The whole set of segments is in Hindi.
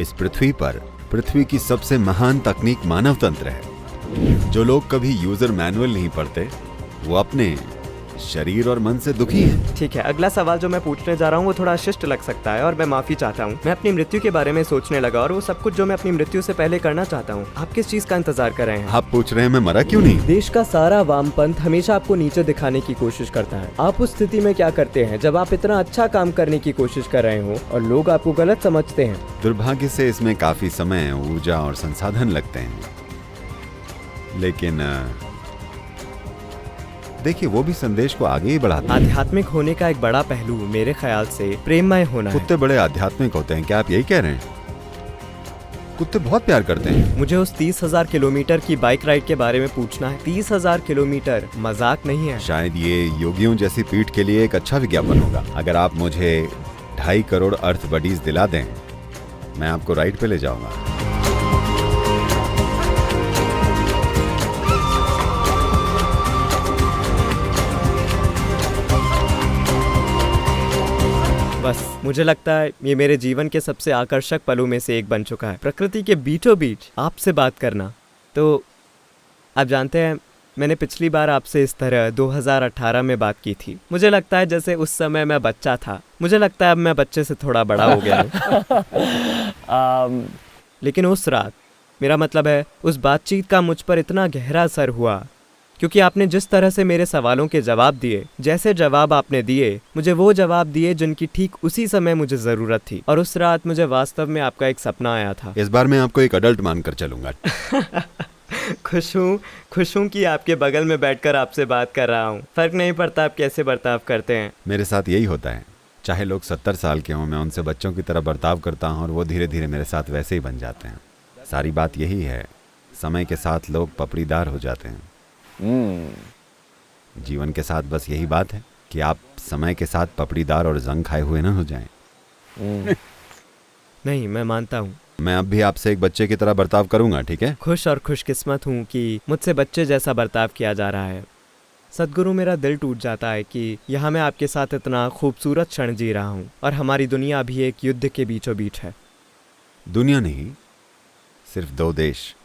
इस पृथ्वी पर पृथ्वी की सबसे महान तकनीक मानव तंत्र है। जो लोग कभी यूजर मैनुअल नहीं पढ़ते वो अपने शरीर और मन से दुखी हैं। ठीक है, अगला सवाल जो मैं पूछने जा रहा हूँ वो थोड़ा शिष्ट लग सकता है और मैं माफी चाहता हूँ। मैं अपनी मृत्यु के बारे में सोचने लगा और वो सब कुछ जो मैं अपनी मृत्यु से पहले करना चाहता हूँ। आप किस चीज का इंतजार कर रहे हैं? आप पूछ रहे हैं मैं मरा क्यों नहीं? देश का सारा वामपंथ हमेशा आपको नीचे दिखाने की कोशिश करता है। आप उस स्थिति में क्या करते हैं जब आप इतना अच्छा काम करने की कोशिश कर रहे हो और लोग आपको गलत समझते हैं? दुर्भाग्य से इसमें काफी समय, ऊर्जा और संसाधन लगते हैं, लेकिन देखिए वो भी संदेश को आगे ही बढ़ाता है। आध्यात्मिक होने का एक बड़ा पहलू मेरे ख्याल से प्रेममय होना है। कुत्ते बड़े आध्यात्मिक होते हैं, क्या आप यही कह रहे हैं? कुत्ते बहुत प्यार करते हैं। मुझे उस 30,000 किलोमीटर की बाइक राइड के बारे में पूछना है। 30,000 किलोमीटर मजाक नहीं है। शायद ये योगियों जैसी पीठ के लिए एक अच्छा विज्ञापन होगा। अगर आप मुझे 2.5 करोड़ अर्थ बडीज दिला दें, मैं आपको राइड पे ले जाऊंगा। बस मुझे लगता है ये मेरे जीवन के सबसे आकर्षक पलों में से एक बन चुका है। प्रकृति के बीचों बीच आपसे बात करना। तो आप जानते हैं मैंने पिछली बार आपसे इस तरह 2018 में बात की थी। मुझे लगता है जैसे उस समय मैं बच्चा था। मुझे लगता है अब मैं बच्चे से थोड़ा बड़ा हो गया हूँ। लेकिन उस रात, मेरा मतलब है उस बातचीत का मुझ पर इतना गहरा असर हुआ क्योंकि आपने जिस तरह से मेरे सवालों के जवाब दिए, जैसे जवाब आपने दिए, मुझे वो जवाब दिए जिनकी ठीक उसी समय मुझे ज़रूरत थी। और उस रात मुझे वास्तव में आपका एक सपना आया था। इस बार मैं आपको एक अडल्ट मानकर चलूंगा। खुश हूँ कि आपके बगल में बैठकर आपसे बात कर रहा हूँ। फर्क नहीं पड़ता आप कैसे बर्ताव करते हैं। मेरे साथ यही होता है, चाहे लोग 70 साल के हों, मैं उनसे बच्चों की तरह बर्ताव करता हूँ और वो धीरे धीरे मेरे साथ वैसे ही बन जाते हैं। सारी बात यही है, समय के साथ लोग पपड़ीदार हो जाते हैं। जीवन के साथ बस यही बात है कि आप समय के साथ पपड़ीदार और जंग खाए हुए ना हो जाएं। नहीं, मैं मानता हूँ। मैं अब भी आपसे एक बच्चे की तरह बर्ताव करूंगा, ठीक है? खुश और खुशकिस्मत हूँ कि मुझसे बच्चे जैसा बर्ताव किया जा रहा है। सद्गुरु, मेरा दिल टूट जाता है कि यहाँ मैं आपके साथ इतना खूबसूरत क्षण जी रहा हूँ और हमारी दुनिया अभी एक युद्ध के बीचों बीच है। दुनिया नहीं, सिर्फ 2 देश।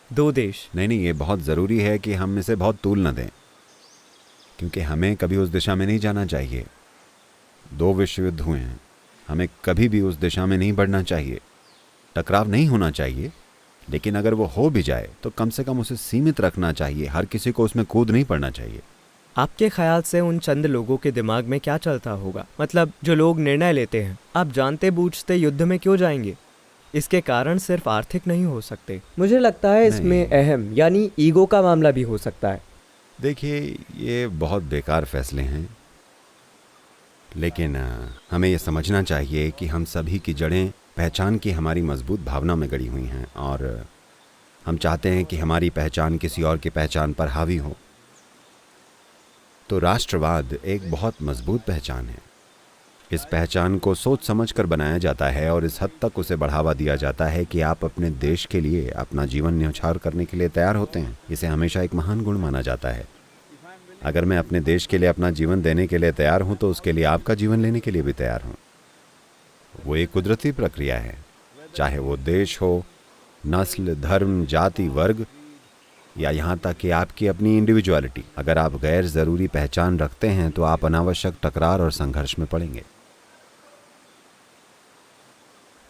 2 देश? नहीं, ये बहुत ज़रूरी है कि हम इसे बहुत तूल न दें, क्योंकि हमें कभी उस दिशा में नहीं जाना चाहिए। 2 विश्व युद्ध हुए हैं, हमें कभी भी उस दिशा में नहीं बढ़ना चाहिए। टकराव नहीं होना चाहिए, लेकिन अगर वो हो भी जाए तो कम से कम उसे सीमित रखना चाहिए। हर किसी को उसमें कूद नहीं पड़ना चाहिए। आपके ख्याल से उन चंद लोगों के दिमाग में क्या चलता होगा? मतलब जो लोग निर्णय लेते हैं, आप जानते बूझते युद्ध में क्यों जाएंगे? इसके कारण सिर्फ आर्थिक नहीं हो सकते। मुझे लगता है इसमें अहम यानी ईगो का मामला भी हो सकता है। देखिए, ये बहुत बेकार फैसले हैं, लेकिन हमें ये समझना चाहिए कि हम सभी की जड़ें पहचान की हमारी मजबूत भावना में गड़ी हुई हैं और हम चाहते हैं कि हमारी पहचान किसी और की पहचान पर हावी हो। तो राष्ट्रवाद एक बहुत मजबूत पहचान है। इस पहचान को सोच समझ कर बनाया जाता है और इस हद तक उसे बढ़ावा दिया जाता है कि आप अपने देश के लिए अपना जीवन न्यौछावर करने के लिए तैयार होते हैं। इसे हमेशा एक महान गुण माना जाता है। अगर मैं अपने देश के लिए अपना जीवन देने के लिए तैयार हूं, तो उसके लिए आपका जीवन लेने के लिए भी तैयार हूं। वो एक कुदरती प्रक्रिया है, चाहे वो देश हो, नस्ल, धर्म, जाति, वर्ग या यहाँ तक कि आपकी अपनी इंडिविजुअलिटी। अगर आप गैर ज़रूरी पहचान रखते हैं तो आप अनावश्यक टकरार और संघर्ष में पड़ेंगे।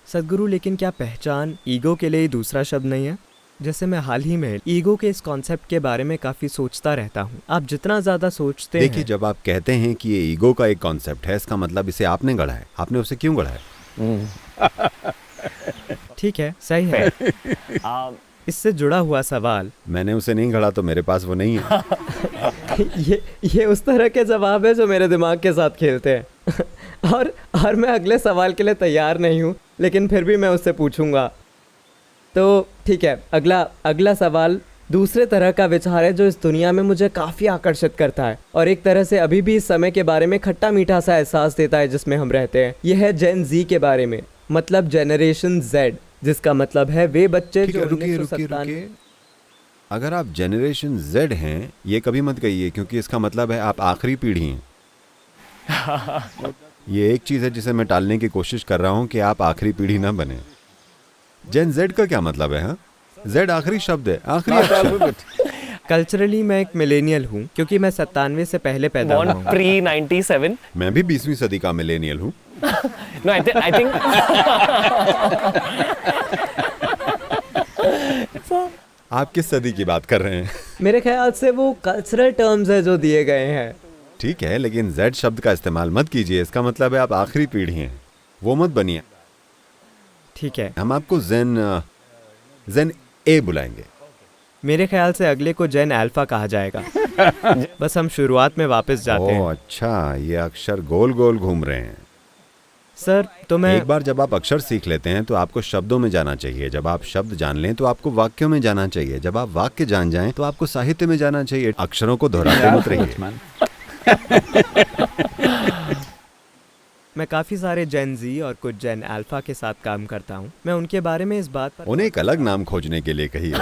सद्गुरु, लेकिन क्या पहचान ईगो के लिए दूसरा शब्द नहीं है? जैसे मैं हाल ही में ईगो के इस कॉन्सेप्ट के बारे में काफ़ी सोचता रहता हूँ। आप जितना ज़्यादा सोचते हैं। देखिए, जब आप कहते हैं कि ये ईगो का एक कॉन्सेप्ट है, इसका मतलब इसे आपने गढ़ा है। आपने उसे क्यों गढ़ा है? ठीक है, सही है। इससे जुड़ा हुआ सवाल। मैंने उसे नहीं गढ़ा तो मेरे पास वो नहीं है। ये उस तरह के जवाब है जो मेरे दिमाग के साथ खेलते हैं। और मैं अगले सवाल के लिए तैयार नहीं हूँ, लेकिन फिर भी मैं उससे पूछूंगा। तो ठीक है, अगला सवाल दूसरे तरह का विचार है जो इस दुनिया में मुझे काफ़ी आकर्षित करता है और एक तरह से अभी भी इस समय के बारे में खट्टा मीठा सा एहसास देता है जिसमें हम रहते हैं। यह है जेन जी के बारे में, मतलब जनरेशन जेड, जिसका मतलब है वे बच्चे जो रुकिए। अगर आप जनरेशन जेड हैं, ये कभी मत कहिए, क्योंकि इसका मतलब है आप आखिरी पीढ़ी हैं। ये एक चीज़ है जिसे मैं टालने की कोशिश कर रहा हूँ कि आप आखिरी पीढ़ी ना बने। जेन जेड का क्या मतलब है? हाँ, जेड आखिरी शब्द है, आखिरी अक्षर। कल्चरली मैं एक मिलेनियल हूँ क्योंकि मैं 97 से पहले पैदा हुआ Born हूँ। pre 97. मैं भी 20वीं सदी का मिलेनियल हूँ। No, I think आप किस सदी की बात कर रहे हैं? मेरे ख्याल से वो कल्चरल टर्म्स है जो दिए गए हैं। ठीक है, लेकिन जेड शब्द का इस्तेमाल मत कीजिए, इसका मतलब है आप आखिरी पीढ़ी हैं, वो मत बनिए। ठीक है, हम आपको जेन ए बुलाएंगे। मेरे ख्याल से अगले को जेन अल्फा कहा जाएगा। बस हम शुरुआत में वापस जाते ओह हैं। अच्छा, ये अक्षर गोल गोल घूम रहे हैं। सर तो मैं एक बार जब आप अक्षर सीख लेते हैं तो आपको शब्दों में जाना चाहिए, जब आप शब्द जान लें तो आपको वाक्यों में जाना चाहिए, जब आप वाक्य जान जाएं तो आपको साहित्य में जाना चाहिए। अक्षरों को दोहराते मत रहिए। मैं काफ़ी सारे जेन जी और कुछ जेन अल्फा के साथ काम करता हूँ। मैं उनके बारे में इस बात पर उन्हें एक अलग नाम खोजने के लिए कहिए।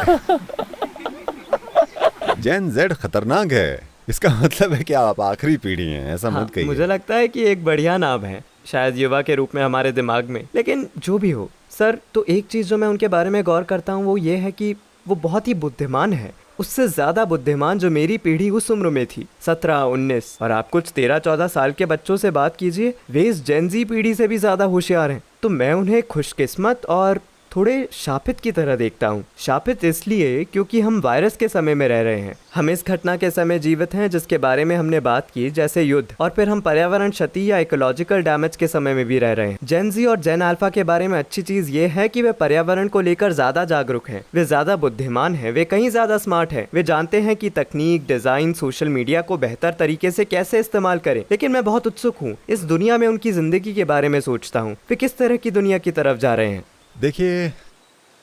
जेन जेड खतरनाक है, इसका मतलब है कि आप आखिरी पीढ़ी हैं, ऐसा हाँ, मत कहिए। मुझे लगता है कि एक बढ़िया नाम है, शायद युवा के रूप में हमारे दिमाग में। लेकिन जो भी हो सर, तो एक चीज़ जो मैं उनके बारे में गौर करता हूँ वो ये है कि वो बहुत ही बुद्धिमान है, उससे ज़्यादा बुद्धिमान जो मेरी पीढ़ी उस उम्र में थी, 17-19। और आप कुछ 13-14 साल के बच्चों से बात कीजिए, वे इस जेनजी पीढ़ी से भी ज़्यादा होशियार हैं। तो मैं उन्हें खुशकिस्मत और थोड़े शापित की तरह देखता हूँ। शापित इसलिए क्योंकि हम वायरस के समय में रह रहे हैं। हम इस घटना के समय जीवित हैं जिसके बारे में हमने बात की, जैसे युद्ध, और फिर हम पर्यावरण क्षति या इकोलॉजिकल डैमेज के समय में भी रह रहे हैं। जेन जी और जेन अल्फा के बारे में अच्छी चीज़ ये है कि वे पर्यावरण को लेकर ज़्यादा जागरूक हैं, वे ज़्यादा बुद्धिमान हैं, वे कहीं ज़्यादा स्मार्ट हैं। वे जानते हैं कि तकनीक, डिज़ाइन, सोशल मीडिया को बेहतर तरीके से कैसे इस्तेमाल करें। लेकिन मैं बहुत उत्सुक हूँ, इस दुनिया में उनकी ज़िंदगी के बारे में सोचता हूँ, वे किस तरह की दुनिया की तरफ जा रहे हैं। देखिए,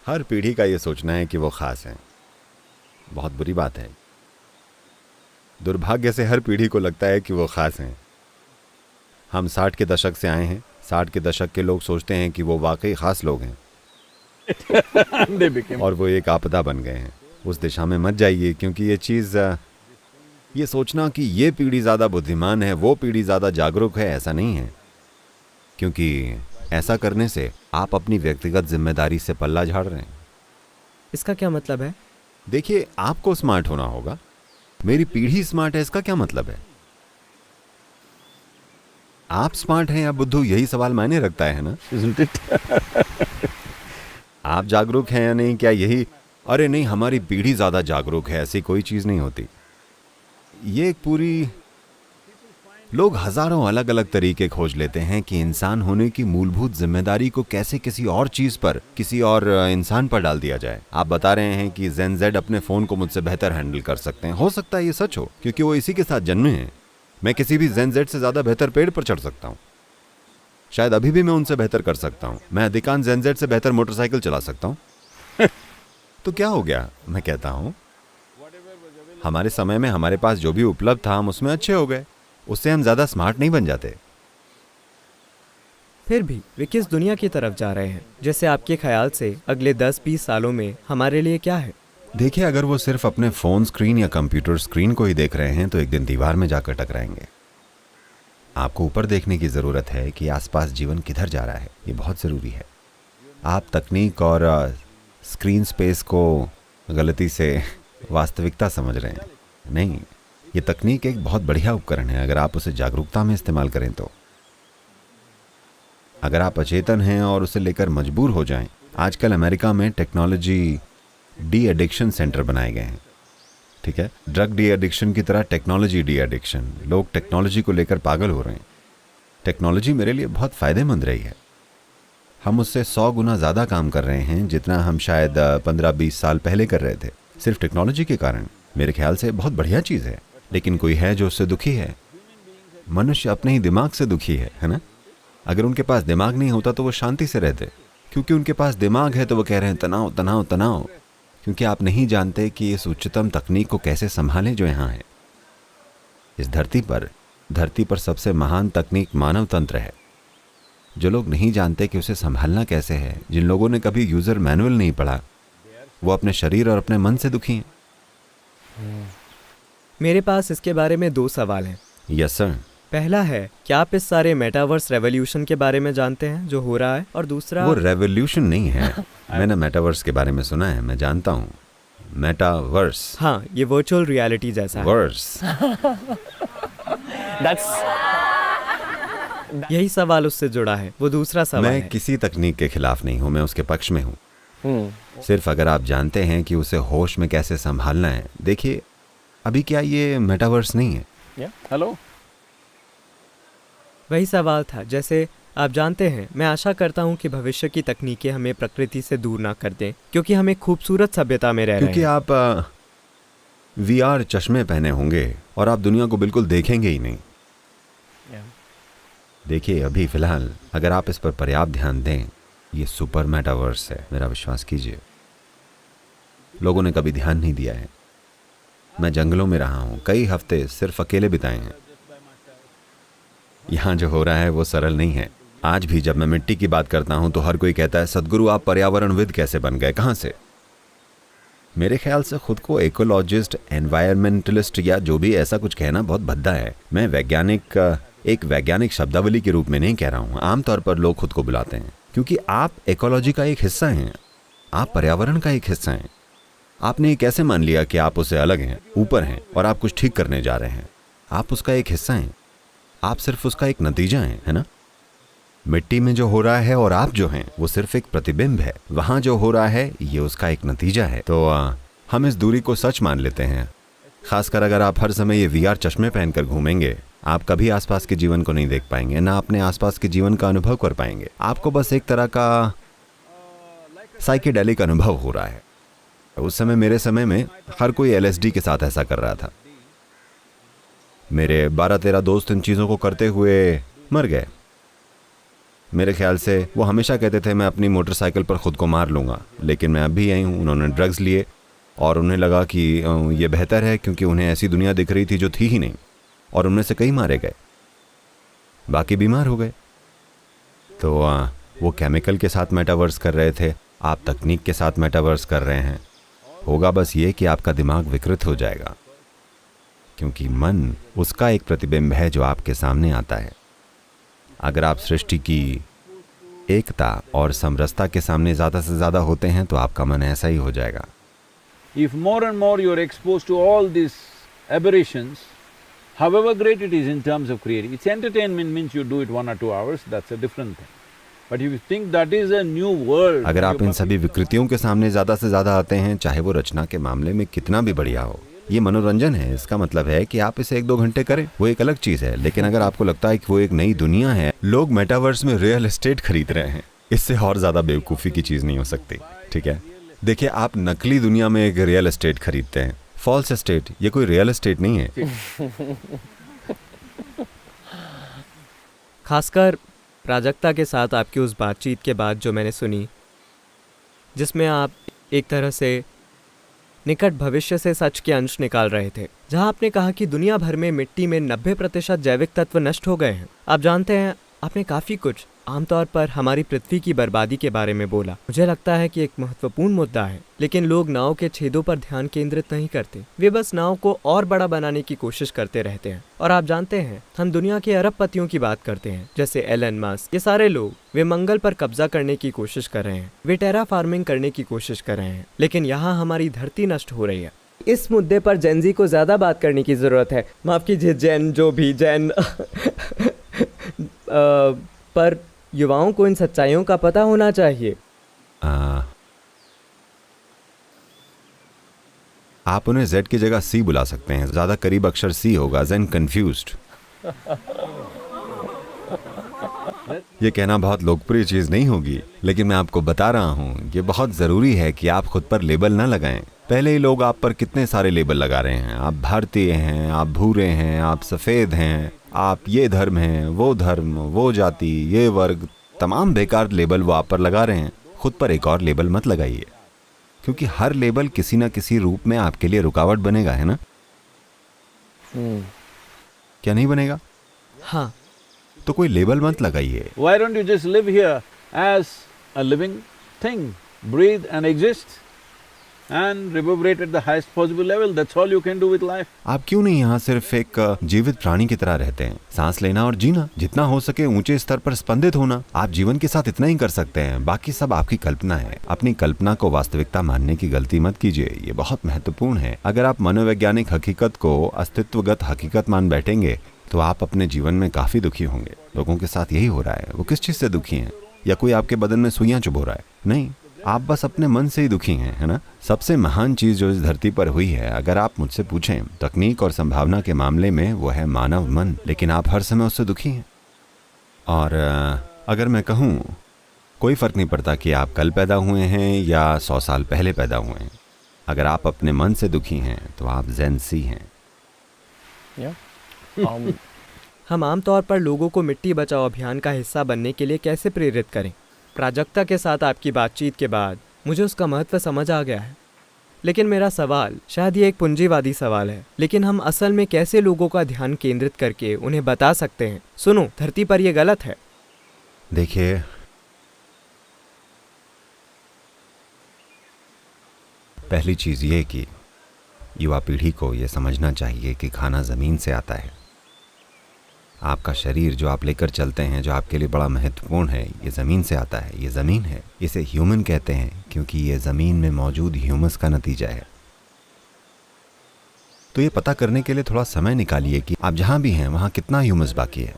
हर पीढ़ी का ये सोचना है कि वो खास है, बहुत बुरी बात है। दुर्भाग्य से हर पीढ़ी को लगता है कि वो खास हैं। हम 60 के दशक से आए हैं, 60 के दशक के लोग सोचते हैं कि वो वाकई खास लोग हैं और वो एक आपदा बन गए हैं। उस दिशा में मत जाइए, क्योंकि ये चीज़, ये सोचना कि ये पीढ़ी ज़्यादा बुद्धिमान है, वो पीढ़ी ज़्यादा जागरूक है, ऐसा नहीं है। क्योंकि ऐसा करने से आप अपनी व्यक्तिगत जिम्मेदारी से पल्ला झाड़ रहे हैं। इसका क्या मतलब है? देखिए, आपको स्मार्ट होना होगा, मेरी पीढ़ी स्मार्ट है, इसका क्या मतलब है? आप स्मार्ट हैं या बुद्धू, यही सवाल मायने रखता है ना? आप जागरूक हैं या नहीं, क्या यही? अरे नहीं, हमारी पीढ़ी ज्यादा जागरूक है, ऐसी कोई चीज नहीं होती। ये एक पूरी, लोग हजारों अलग अलग तरीके खोज लेते हैं कि इंसान होने की मूलभूत जिम्मेदारी को कैसे किसी और चीज पर, किसी और इंसान पर डाल दिया जाए। आप बता रहे हैं कि जेन जेड अपने फोन को मुझसे बेहतर हैंडल कर सकते हैं। हो सकता है ये सच हो, क्योंकि वो इसी के साथ जन्मे हैं। मैं किसी भी जेन जेड से ज्यादा बेहतर पेड़ पर चढ़ सकता हूँ, शायद अभी भी मैं उनसे बेहतर कर सकता हूँ। मैं अधिकांश जेन जेड से बेहतर मोटरसाइकिल चला सकता हूँ। तो क्या हो गया? मैं कहता हूँ हमारे समय में हमारे पास जो भी उपलब्ध था हम उसमें अच्छे हो गए, उससे हम ज्यादा स्मार्ट नहीं बन जाते। फिर भी वे किस दुनिया की तरफ जा रहे हैं? जैसे आपके ख्याल से अगले 10-20 सालों में हमारे लिए क्या है? देखिए, अगर वो सिर्फ अपने फोन स्क्रीन या कंप्यूटर स्क्रीन को ही देख रहे हैं तो एक दिन दीवार में जाकर टकराएंगे। आपको ऊपर देखने की जरूरत है कि आसपास जीवन किधर जा रहा है, ये बहुत जरूरी है। आप तकनीक और स्क्रीन स्पेस को गलती से वास्तविकता समझ रहे हैं। नहीं, ये तकनीक एक बहुत बढ़िया उपकरण है अगर आप उसे जागरूकता में इस्तेमाल करें तो। अगर आप अचेतन हैं और उसे लेकर मजबूर हो जाएं, आजकल अमेरिका में टेक्नोलॉजी डी एडिक्शन सेंटर बनाए गए हैं। ठीक है, ड्रग डी एडिक्शन की तरह टेक्नोलॉजी डी एडिक्शन। लोग टेक्नोलॉजी को लेकर पागल हो रहे हैं। टेक्नोलॉजी मेरे लिए बहुत फायदेमंद रही है। हम उससे 100 गुना ज़्यादा काम कर रहे हैं जितना हम शायद 15-20 साल पहले कर रहे थे, सिर्फ टेक्नोलॉजी के कारण। मेरे ख्याल से बहुत बढ़िया चीज़ है। लेकिन कोई है जो उससे दुखी है। मनुष्य अपने ही दिमाग से दुखी है ना? अगर उनके पास दिमाग नहीं होता तो वो शांति से रहते। क्योंकि उनके पास दिमाग है तो वो कह रहे हैं तनाव तनाव तनाव। क्योंकि आप नहीं जानते कि इस उच्चतम तकनीक को कैसे संभालें जो यहाँ है। इस धरती पर सबसे महान तकनीक मानव तंत्र है। जो लोग नहीं जानते कि उसे संभालना कैसे है, जिन लोगों ने कभी यूजर मैनुअल नहीं पढ़ा, वो अपने शरीर और अपने मन से दुखी हैं। मेरे पास इसके बारे में 2 सवाल हैं। Yes sir. पहला है, क्या आप इस सारे मेटावर्स रेवोल्यूशन के बारे में जानते हैं जो हो रहा है? और दूसरा, वो रेवोल्यूशन नहीं है। मैंने मेटावर्स के बारे में सुना है, मैं जानता हूँ। मेटावर्स, हाँ, ये वर्चुअल रियलिटी जैसा है। वर्स। that's यही सवाल उससे जुड़ा है, वो दूसरा सवाल मैं है। किसी तकनीक के खिलाफ नहीं हूँ, मैं उसके पक्ष में हूँ। सिर्फ अगर आप जानते हैं कि उसे होश में कैसे संभालना है। देखिए, अभी क्या ये मेटावर्स नहीं है? yeah. Hello. वही सवाल था। जैसे आप जानते हैं, मैं आशा करता हूँ कि भविष्य की तकनीकें हमें प्रकृति से दूर ना कर दें, क्योंकि हम एक खूबसूरत सभ्यता में रह रहे क्योंकि हैं। आप VR चश्मे पहने होंगे और आप दुनिया को बिल्कुल देखेंगे ही नहीं। Yeah. देखिए, अभी फिलहाल अगर आप इस पर पर्याप्त ध्यान दें, ये सुपर मेटावर्स है, मेरा विश्वास कीजिए। लोगों ने कभी ध्यान नहीं दिया है। मैं जंगलों में रहा हूँ, कई हफ्ते सिर्फ अकेले बिताए हैं। यहाँ जो हो रहा है वो सरल नहीं है। आज भी जब मैं मिट्टी की बात करता हूँ तो हर कोई कहता है, सदगुरु आप पर्यावरणविद कैसे बन गए, कहाँ से? मेरे ख्याल से खुद को इकोलॉजिस्ट, एनवायरमेंटलिस्ट या जो भी ऐसा कुछ कहना बहुत भद्दा है। मैं एक वैज्ञानिक शब्दावली के रूप में नहीं कह रहा हूँ। आमतौर पर लोग खुद को बुलाते हैं, क्योंकि आप इकोलॉजी का एक हिस्सा हैं, आप पर्यावरण का एक हिस्सा हैं। आपने ये कैसे मान लिया कि आप उससे अलग हैं, ऊपर हैं और आप कुछ ठीक करने जा रहे हैं? आप उसका एक हिस्सा हैं, आप सिर्फ उसका एक नतीजा हैं, है ना? मिट्टी में जो हो रहा है और आप जो हैं वो सिर्फ एक प्रतिबिंब है। वहाँ जो हो रहा है ये उसका एक नतीजा है। तो हम इस दूरी को सच मान लेते हैं। खासकर अगर आप हर समय ये VR चश्मे पहनकर घूमेंगे, आप कभी आसपास के जीवन को नहीं देख पाएंगे, ना अपने आसपास के जीवन का अनुभव कर पाएंगे। आपको बस एक तरह का साइकेडेलिक अनुभव हो रहा है। उस समय, मेरे समय में हर कोई LSD के साथ ऐसा कर रहा था। मेरे 12-13 दोस्त इन चीज़ों को करते हुए मर गए। मेरे ख्याल से वो हमेशा कहते थे मैं अपनी मोटरसाइकिल पर खुद को मार लूँगा, लेकिन मैं अब भी यही हूँ। उन्होंने ड्रग्स लिए और उन्हें लगा कि ये बेहतर है, क्योंकि उन्हें ऐसी दुनिया दिख रही थी जो थी ही नहीं, और उनमें से कई मारे गए, बाकी बीमार हो गए। तो वो केमिकल के साथ मेटावर्स कर रहे थे, आप तकनीक के साथ मेटावर्स कर रहे हैं। होगा बस ये कि आपका दिमाग विकृत हो जाएगा, क्योंकि मन उसका एक प्रतिबिंब है जो आपके सामने आता है। अगर आप सृष्टि की एकता और समरसता के सामने ज़्यादा से ज़्यादा होते हैं तो आपका मन ऐसा ही हो जाएगा। If more and more you are exposed to all these aberrations, however great it is in terms of creating, it's entertainment means you do it 1 or 2 hours, that's a different thing. But if you think that is a new world… अगर आप इन सभी विकृतियों के सामने ज़्यादा से ज़्यादा आते हैं, चाहे वो रचना के मामले में कितना भी बढ़िया हो, ये मनोरंजन है। इसका मतलब है कि आप इसे 1-2 घंटे करें, वो एक अलग चीज़ है। लेकिन अगर आपको लगता है कि वो एक नई दुनिया है, लोग मेटावर्स में रियल एस्टेट खरीद रहे हैं, इससे और ज़्यादा बेवकूफ़ी की चीज़ नहीं हो सकती, ठीक है? देखिए, आप नकली दुनिया में एक रियल एस्टेट खरीदते हैं, फॉल्स एस्टेट, ये कोई रियल एस्टेट नहीं है। खासकर प्राजक्ता के साथ आपकी उस बातचीत के बाद जो मैंने सुनी, जिसमें आप एक तरह से निकट भविष्य से सच के अंश निकाल रहे थे, जहां आपने कहा कि दुनिया भर में मिट्टी में 90% जैविक तत्व नष्ट हो गए हैं। आप जानते हैं, आपने काफ़ी कुछ आमतौर पर हमारी पृथ्वी की बर्बादी के बारे में बोला। मुझे लगता है कि एक महत्वपूर्ण मुद्दा है, लेकिन लोग नाव के छेदों पर ध्यान केंद्रित नहीं करते। वे बस नाव को और बड़ा बनाने की कोशिश करते रहते हैं। और आप जानते हैं, हम दुनिया के अरबपतियों की बात करते हैं, जैसे एलन मस्क। ये सारे लोग, वे मंगल पर कब्जा करने की कोशिश कर रहे हैं, वे टेरा फार्मिंग करने की कोशिश कर रहे हैं, लेकिन यहाँ हमारी धरती नष्ट हो रही है। इस मुद्दे पर जेनजी को ज्यादा बात करने की जरूरत है। माफ कीजिए, जैन जो भी जैन पर युवाओं को इन सच्चाइयों का पता होना चाहिए। आप उन्हें Z की जगह C बुला सकते हैं, ज़्यादा करीब अक्षर C होगा, ज़ेन कन्फ्यूज्ड। ये कहना बहुत लोकप्रिय चीज़ नहीं होगी, लेकिन मैं आपको बता रहा हूँ, ये बहुत ज़रूरी है कि आप खुद पर लेबल ना लगाएं। पहले ही लोग आप पर कितने सारे लेबल लगा रहे हैं। आप भारतीय हैं, आप भूरे हैं, आप सफ़ेद हैं, आप ये धर्म हैं, वो धर्म, वो जाति, ये वर्ग, तमाम बेकार लेबल वो आप पर लगा रहे हैं। खुद पर एक और लेबल मत लगाइए, क्योंकि हर लेबल किसी न किसी रूप में आपके लिए रुकावट बनेगा, है ना? क्या नहीं बनेगा? हाँ, तो कोई लेबल मत लगाइए। Why don't you just live here as a living thing, breathe and exist? and reverberate at the highest possible level. That's all you can do with life. आप क्यों नहीं यहाँ सिर्फ एक जीवित प्राणी की तरह रहते हैं, सांस लेना और जीना, जितना हो सके ऊंचे स्तर पर स्पंदित होना। आप जीवन के साथ इतना ही कर सकते हैं, बाकी सब आपकी कल्पना है। अपनी कल्पना को वास्तविकता मानने की गलती मत कीजिए, ये बहुत महत्वपूर्ण है। अगर आप मनोवैज्ञानिक हकीकत को अस्तित्वगत हकीकत मान बैठेंगे तो आप अपने जीवन में काफी दुखी होंगे। लोगों के साथ यही हो रहा है। वो किस चीज से दुखी हैं? या कोई आपके बदन में सुइयां चुभो रहा है? नहीं, आप बस अपने मन से ही दुखी हैं, है ना? सबसे महान चीज जो इस धरती पर हुई है, अगर आप मुझसे पूछें तकनीक और संभावना के मामले में, वो है मानव मन। लेकिन आप हर समय उससे दुखी हैं। और अगर मैं कहूँ, कोई फर्क नहीं पड़ता कि आप कल पैदा हुए हैं या 100 साल पहले पैदा हुए हैं। अगर आप अपने मन से दुखी हैं तो आप ज़ेन-सी हैं। Yeah. हम आमतौर पर लोगों को मिट्टी बचाओ अभियान का हिस्सा बनने के लिए कैसे प्रेरित करें? प्राजक्ता के साथ आपकी बातचीत के बाद मुझे उसका महत्व समझ आ गया है। लेकिन मेरा सवाल, शायद ये एक पूंजीवादी सवाल है, लेकिन हम असल में कैसे लोगों का ध्यान केंद्रित करके उन्हें बता सकते हैं, सुनो, धरती पर ये गलत है? देखिए, पहली चीज ये कि युवा पीढ़ी को यह समझना चाहिए कि खाना जमीन से आता है। आपका शरीर जो आप लेकर चलते हैं, जो आपके लिए बड़ा महत्वपूर्ण है, ये ज़मीन से आता है। ये ज़मीन है। इसे ह्यूमन कहते हैं क्योंकि ये ज़मीन में मौजूद ह्यूमस का नतीजा है। तो ये पता करने के लिए थोड़ा समय निकालिए कि आप जहां भी हैं वहां कितना ह्यूमस बाकी है।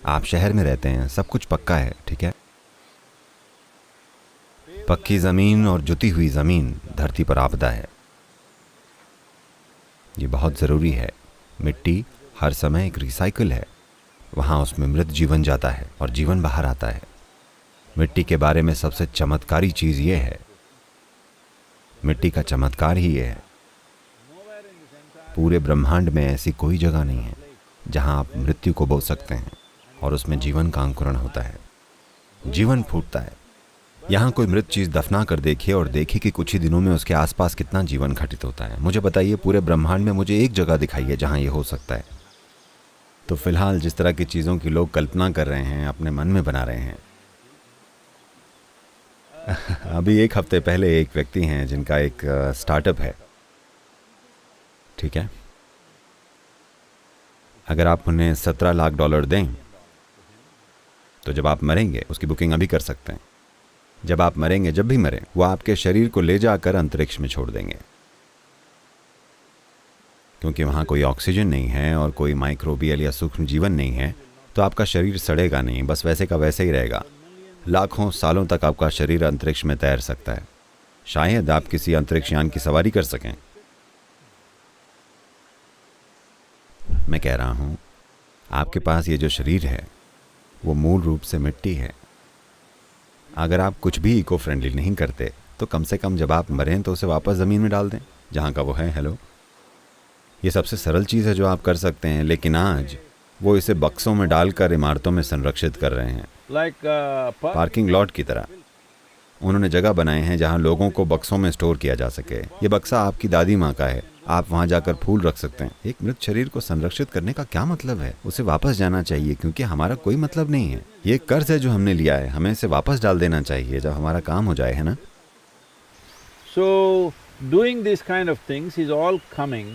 आप शहर में रहते हैं, सब कुछ पक्का है, ठीक है? पक्की ज़मीन और जुती हुई ज़मीन धरती पर आपदा है। ये बहुत ज़रूरी है। मिट्टी हर समय एक रिसाइकिल है। वहाँ उसमें मृत जीवन जाता है और जीवन बाहर आता है। मिट्टी के बारे में सबसे चमत्कारी चीज़ ये है, मिट्टी का चमत्कार ही ये है, पूरे ब्रह्मांड में ऐसी कोई जगह नहीं है जहाँ आप मृत्यु को बो सकते हैं और उसमें जीवन का अंकुरण होता है, जीवन फूटता है। यहाँ कोई मृत चीज़ दफना कर देखिए और देखिए कि कुछ ही दिनों में उसके आसपास कितना जीवन घटित होता है। मुझे बताइए, पूरे ब्रह्मांड में मुझे एक जगह दिखाइए जहाँ ये हो सकता है। तो फिलहाल जिस तरह की चीज़ों की लोग कल्पना कर रहे हैं, अपने मन में बना रहे हैं। अभी एक हफ्ते पहले एक व्यक्ति हैं जिनका एक स्टार्टअप है, ठीक है? अगर आप उन्हें $17 लाख दें तो जब आप मरेंगे, उसकी बुकिंग अभी कर सकते हैं, जब आप मरेंगे, जब भी मरें, वो आपके शरीर को ले जाकर अंतरिक्ष में छोड़ देंगे, क्योंकि वहाँ कोई ऑक्सीजन नहीं है और कोई माइक्रोबियल या सूक्ष्म जीवन नहीं है। तो आपका शरीर सड़ेगा नहीं, बस वैसे का वैसे ही रहेगा। लाखों सालों तक आपका शरीर अंतरिक्ष में तैर सकता है। शायद आप किसी अंतरिक्ष यान की सवारी कर सकें। मैं कह रहा हूँ, आपके पास ये जो शरीर है वो मूल रूप से मिट्टी है। अगर आप कुछ भी इको फ्रेंडली नहीं करते तो कम से कम जब आप मरें तो उसे वापस ज़मीन में डाल दें जहाँ का वो है। हेलो, ये सबसे सरल चीज़ है जो आप कर सकते हैं, लेकिन आज वो इसे बक्सों में डालकर इमारतों में संरक्षित कर रहे हैं, पार्किंग लॉट की तरह। उन्होंने जगह बनाए हैं जहाँ लोगों को बक्सों में स्टोर किया जा सके। ये बक्सा आपकी दादी माँ का है, आप वहाँ जाकर फूल रख सकते हैं। एक मृत शरीर को संरक्षित करने का क्या मतलब है? उसे वापस जाना चाहिए, क्योंकि हमारा कोई मतलब नहीं है। ये कर्ज है जो हमने लिया है, हमें इसे वापस डाल देना चाहिए जब हमारा काम हो जाए, है ना? So, doing these kind of things is all coming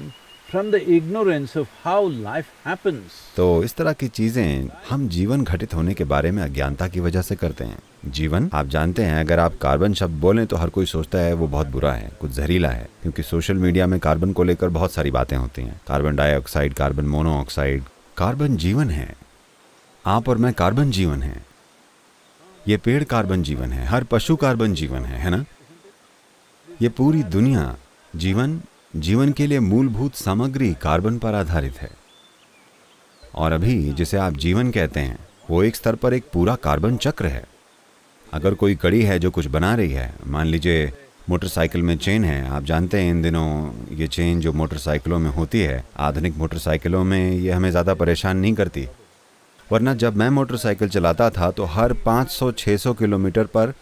from the ignorance of how life happens. तो इस तरह की चीजें हम जीवन घटित होने के बारे में अज्ञानता की वजह से करते हैं। जीवन, आप जानते हैं, अगर आप कार्बन शब्द बोलें तो हर कोई सोचता है वो बहुत बुरा है, कुछ जहरीला है, क्योंकि सोशल मीडिया में कार्बन को लेकर बहुत सारी बातें होती हैं। Carbon dioxide, carbon monoxide. Carbon जीवन है। आप और मैं कार्बन जीवन है। ये पेड़ कार्बन जीवन है, हर पशु कार्बन जीवन है ना? ये पूरी दुनिया जीवन के लिए मूलभूत सामग्री कार्बन पर आधारित है। और अभी जिसे आप जीवन कहते हैं वो एक स्तर पर एक पूरा कार्बन चक्र है। अगर कोई कड़ी है जो कुछ बना रही है, मान लीजिए मोटरसाइकिल में चेन है, आप जानते हैं इन दिनों ये चेन जो मोटरसाइकिलों में होती है, आधुनिक मोटरसाइकिलों में ये हमें ज़्यादा परेशान नहीं करती। वरना जब मैं मोटरसाइकिल चलाता था तो हर 500-600 किलोमीटर पर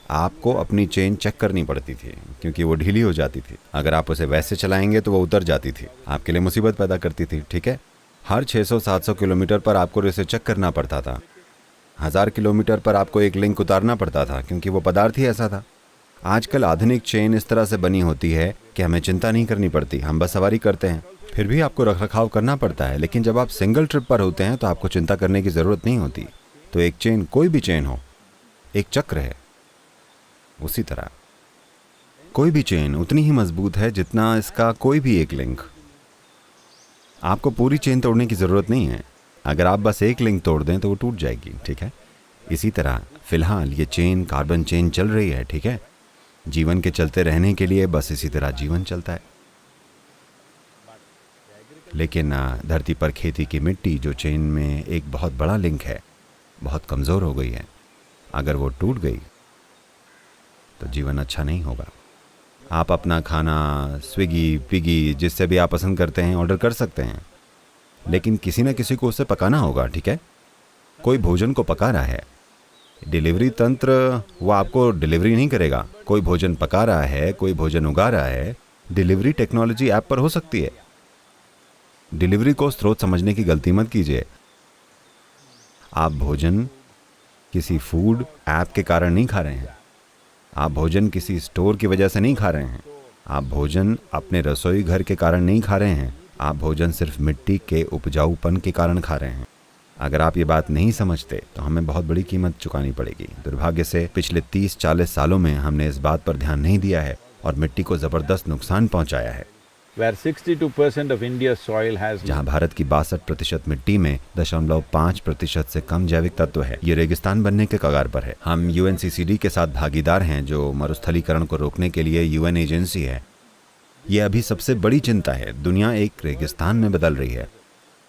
आपको अपनी चेन चेक करनी पड़ती थी, क्योंकि वो ढीली हो जाती थी। अगर आप उसे वैसे चलाएंगे तो वो उतर जाती थी, आपके लिए मुसीबत पैदा करती थी, ठीक है? हर 600-700 किलोमीटर पर आपको इसे चेक करना पड़ता था। 1000 किलोमीटर पर आपको एक लिंक उतारना पड़ता था, क्योंकि वो पदार्थ ही ऐसा था। आजकल आधुनिक चेन इस तरह से बनी होती है कि हमें चिंता नहीं करनी पड़ती, हम बस सवारी करते हैं। फिर भी आपको रखरखाव करना पड़ता है, लेकिन जब आप सिंगल ट्रिप पर होते हैं तो आपको चिंता करने की ज़रूरत नहीं होती। तो एक चेन, कोई भी चेन हो, एक चक्र है। उसी तरह कोई भी चेन उतनी ही मजबूत है जितना इसका कोई भी एक लिंक। आपको पूरी चेन तोड़ने की ज़रूरत नहीं है। अगर आप बस एक लिंक तोड़ दें तो वो टूट जाएगी, ठीक है। इसी तरह फिलहाल ये चेन, कार्बन चेन चल रही है, ठीक है। जीवन के चलते रहने के लिए बस इसी तरह जीवन चलता है। लेकिन धरती पर खेती की मिट्टी, जो चेन में एक बहुत बड़ा लिंक है, बहुत कमज़ोर हो गई है। अगर वो टूट गई तो जीवन अच्छा नहीं होगा। आप अपना खाना स्विगी, पिगी, जिससे भी आप पसंद करते हैं ऑर्डर कर सकते हैं, लेकिन किसी न किसी को उसे पकाना होगा, ठीक है। कोई भोजन को पका रहा है। डिलीवरी तंत्र वो आपको डिलीवरी नहीं करेगा। कोई भोजन पका रहा है, कोई भोजन उगा रहा है। डिलीवरी टेक्नोलॉजी ऐप पर हो सकती है। डिलीवरी को स्रोत समझने की गलती मत कीजिए। आप भोजन किसी फूड ऐप के कारण नहीं खा रहे हैं। आप भोजन किसी स्टोर की वजह से नहीं खा रहे हैं। आप भोजन अपने रसोई घर के कारण नहीं खा रहे हैं। आप भोजन सिर्फ मिट्टी के उपजाऊपन के कारण खा रहे हैं। अगर आप ये बात नहीं समझते तो हमें बहुत बड़ी कीमत चुकानी पड़ेगी। दुर्भाग्य से पिछले 30-40 सालों में हमने इस बात पर ध्यान नहीं दिया है और मिट्टी को ज़बरदस्त नुकसान पहुंचाया है। Where 62% of India's soil has जहां भारत की 62% मिट्टी में 0.5% से कम जैविक तत्व है, ये रेगिस्तान बनने के कगार पर है। हम UNCCD के साथ भागीदार हैं, जो मरुस्थलीकरण को रोकने के लिए UN एजेंसी है। ये अभी सबसे बड़ी चिंता है। दुनिया एक रेगिस्तान में बदल रही है।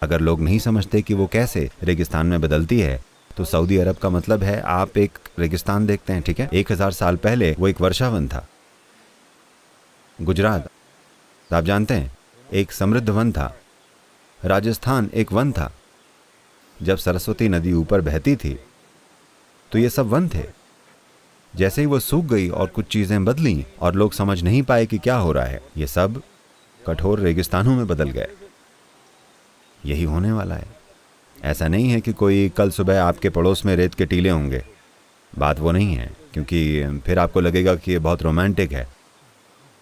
अगर लोग नहीं समझते कि वो कैसे रेगिस्तान में बदलती है, तो सऊदी अरब का मतलब है आप एक रेगिस्तान देखते हैं, ठीक है। 1000 साल पहले वो एक वर्षावन था। गुजरात, आप जानते हैं, एक समृद्ध वन था। राजस्थान एक वन था। जब सरस्वती नदी ऊपर बहती थी तो ये सब वन थे। जैसे ही वो सूख गई और कुछ चीज़ें बदलीं और लोग समझ नहीं पाए कि क्या हो रहा है, ये सब कठोर रेगिस्तानों में बदल गए। यही होने वाला है। ऐसा नहीं है कि कोई कल सुबह आपके पड़ोस में रेत के टीले होंगे। बात वो नहीं है, क्योंकि फिर आपको लगेगा कि ये बहुत रोमांटिक है।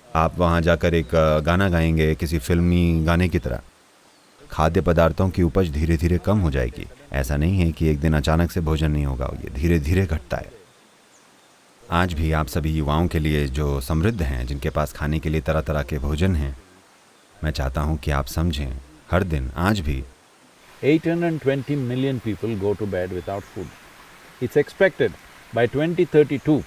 आप वहाँ जाकर एक गाना गाएंगे, किसी फिल्मी गाने की तरह। खाद्य पदार्थों की उपज धीरे धीरे कम हो जाएगी। ऐसा नहीं है कि एक दिन अचानक से भोजन नहीं होगा, ये धीरे धीरे घटता है। आज भी आप सभी युवाओं के लिए जो समृद्ध हैं, जिनके पास खाने के लिए तरह तरह के भोजन हैं, मैं चाहता हूँ कि आप समझें, हर दिन आज भी 820 million people go to bed without food. It's expected by 2032,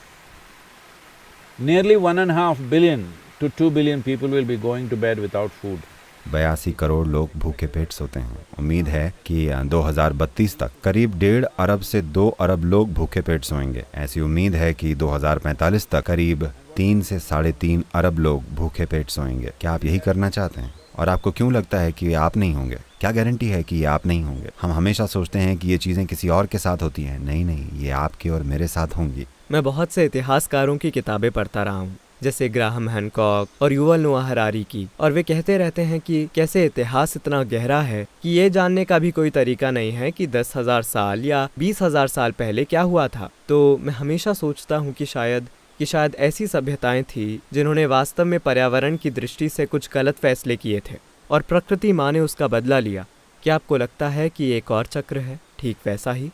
nearly 1.5 billion to 2 billion people will be going to bed without food. 82 crore लोग भूखे पेट सोते हैं। उम्मीद है कि 2032 तक करीब 1.5 अरब से 2 अरब लोग भूखे पेट सोएंगे। ऐसी उम्मीद है कि 2045 तक करीब 3 से 3.5 अरब लोग भूखे पेट सोएंगे। क्या आप यही करना चाहते हैं? और आपको क्यों लगता है कि आप नहीं होंगे? क्या गारंटी है कि ये आप नहीं होंगे? हम हमेशा सोचते हैं कि ये चीज़ें किसी और के साथ होती हैं। नहीं नहीं, ये आपके और मेरे साथ होंगी। मैं बहुत से इतिहासकारों की किताबें पढ़ता रहा हूँ, जैसे ग्राहम हैनकॉक और युवल नोआ हरारी की, और वे कहते रहते हैं कि कैसे इतिहास इतना गहरा है कि ये जानने का भी कोई तरीका नहीं है कि 10,000 साल या 20,000 साल पहले क्या हुआ था। तो मैं हमेशा सोचता हूँ कि शायद ऐसी सभ्यताएं थी जिन्होंने वास्तव में पर्यावरण की दृष्टि से कुछ गलत फैसले किए थे और प्रकृति माँ ने उसका बदला लिया। क्या आपको लगता है कि एक और चक्र है ठीक वैसा ही?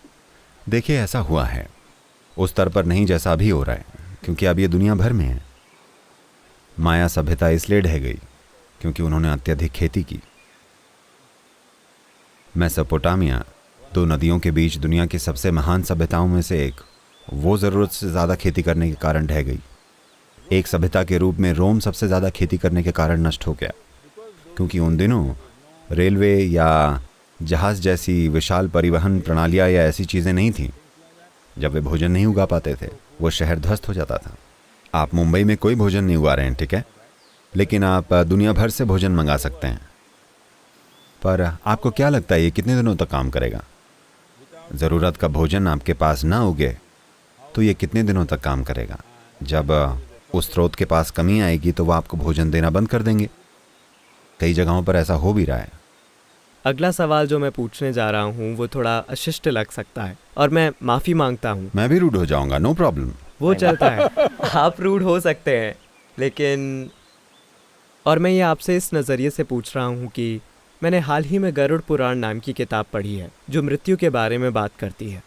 देखिए, ऐसा हुआ है उस स्तर पर नहीं जैसा अभी हो रहा है, क्योंकि अब ये दुनिया भर में है। माया सभ्यता इसलिए ढह गई क्योंकि उन्होंने अत्यधिक खेती की। मेसोपोटामिया, 2 नदियों के बीच दुनिया की सबसे महान सभ्यताओं में से एक, वो ज़रूरत से ज़्यादा खेती करने के कारण ढह गई। एक सभ्यता के रूप में रोम सबसे ज़्यादा खेती करने के कारण नष्ट हो गया, क्योंकि उन दिनों रेलवे या जहाज़ जैसी विशाल परिवहन प्रणालियाँ या ऐसी चीज़ें नहीं थीं। जब वे भोजन नहीं उगा पाते थे, वो शहर ध्वस्त हो जाता था। आप मुंबई में कोई भोजन नहीं उगा रहे हैं, ठीक है, लेकिन आप दुनिया भर से भोजन मंगा सकते हैं। पर आपको क्या लगता है ये कितने दिनों तक काम करेगा? ज़रूरत का भोजन आपके पास ना उगे तो ये कितने दिनों तक काम करेगा? जब उस स्रोत के पास कमी आएगी तो वो आपको भोजन देना बंद कर देंगे। कई जगहों पर ऐसा हो भी रहा है। अगला सवाल जो मैं पूछने जा रहा हूँ वो थोड़ा अशिष्ट लग सकता है और मैं माफ़ी मांगता हूँ। मैं भी रूड हो जाऊंगा, नो प्रॉब्लम। वो चलता है। आप रूड हो सकते हैं, लेकिन और मैं ये आपसे इस नज़रिए से पूछ रहा हूँ कि मैंने हाल ही में गरुड़ पुराण नाम की किताब पढ़ी है जो मृत्यु के बारे में बात करती है।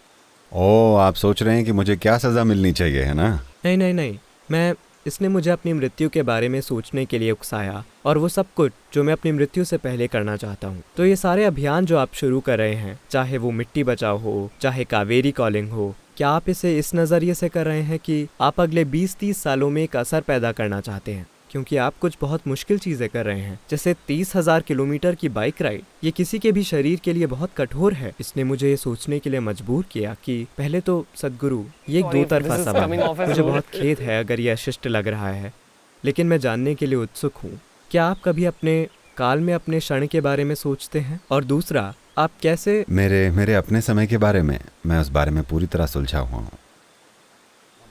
ओ, आप सोच रहे हैं कि मुझे क्या सज़ा मिलनी चाहिए, है ना? नहीं नहीं नहीं, इसने मुझे अपनी मृत्यु के बारे में सोचने के लिए उकसाया, और वो सब कुछ जो मैं अपनी मृत्यु से पहले करना चाहता हूँ। तो ये सारे अभियान जो आप शुरू कर रहे हैं, चाहे वो मिट्टी बचाओ हो, चाहे कावेरी कॉलिंग हो, क्या आप इसे इस नज़रिए से कर रहे हैं कि आप अगले 20-30 सालों में एक असर पैदा करना चाहते हैं? क्योंकि आप कुछ बहुत मुश्किल चीज़ें कर रहे हैं, जैसे 30,000 किलोमीटर की बाइक राइड। ये किसी के भी शरीर के लिए बहुत कठोर है। इसने मुझे ये सोचने के लिए मजबूर किया कि पहले तो सद्गुरु, ये एक Sorry if दो तरफा this is सवाल coming है। off as मुझे rude. बहुत खेद है अगर ये अशिष्ट लग रहा है, लेकिन मैं जानने के लिए उत्सुक हूँ। क्या आप कभी अपने काल में अपने क्षण के बारे में सोचते हैं? और दूसरा, आप कैसे मेरे अपने समय के बारे में, मैं उस बारे में पूरी तरह सुलझा हुआ हूँ,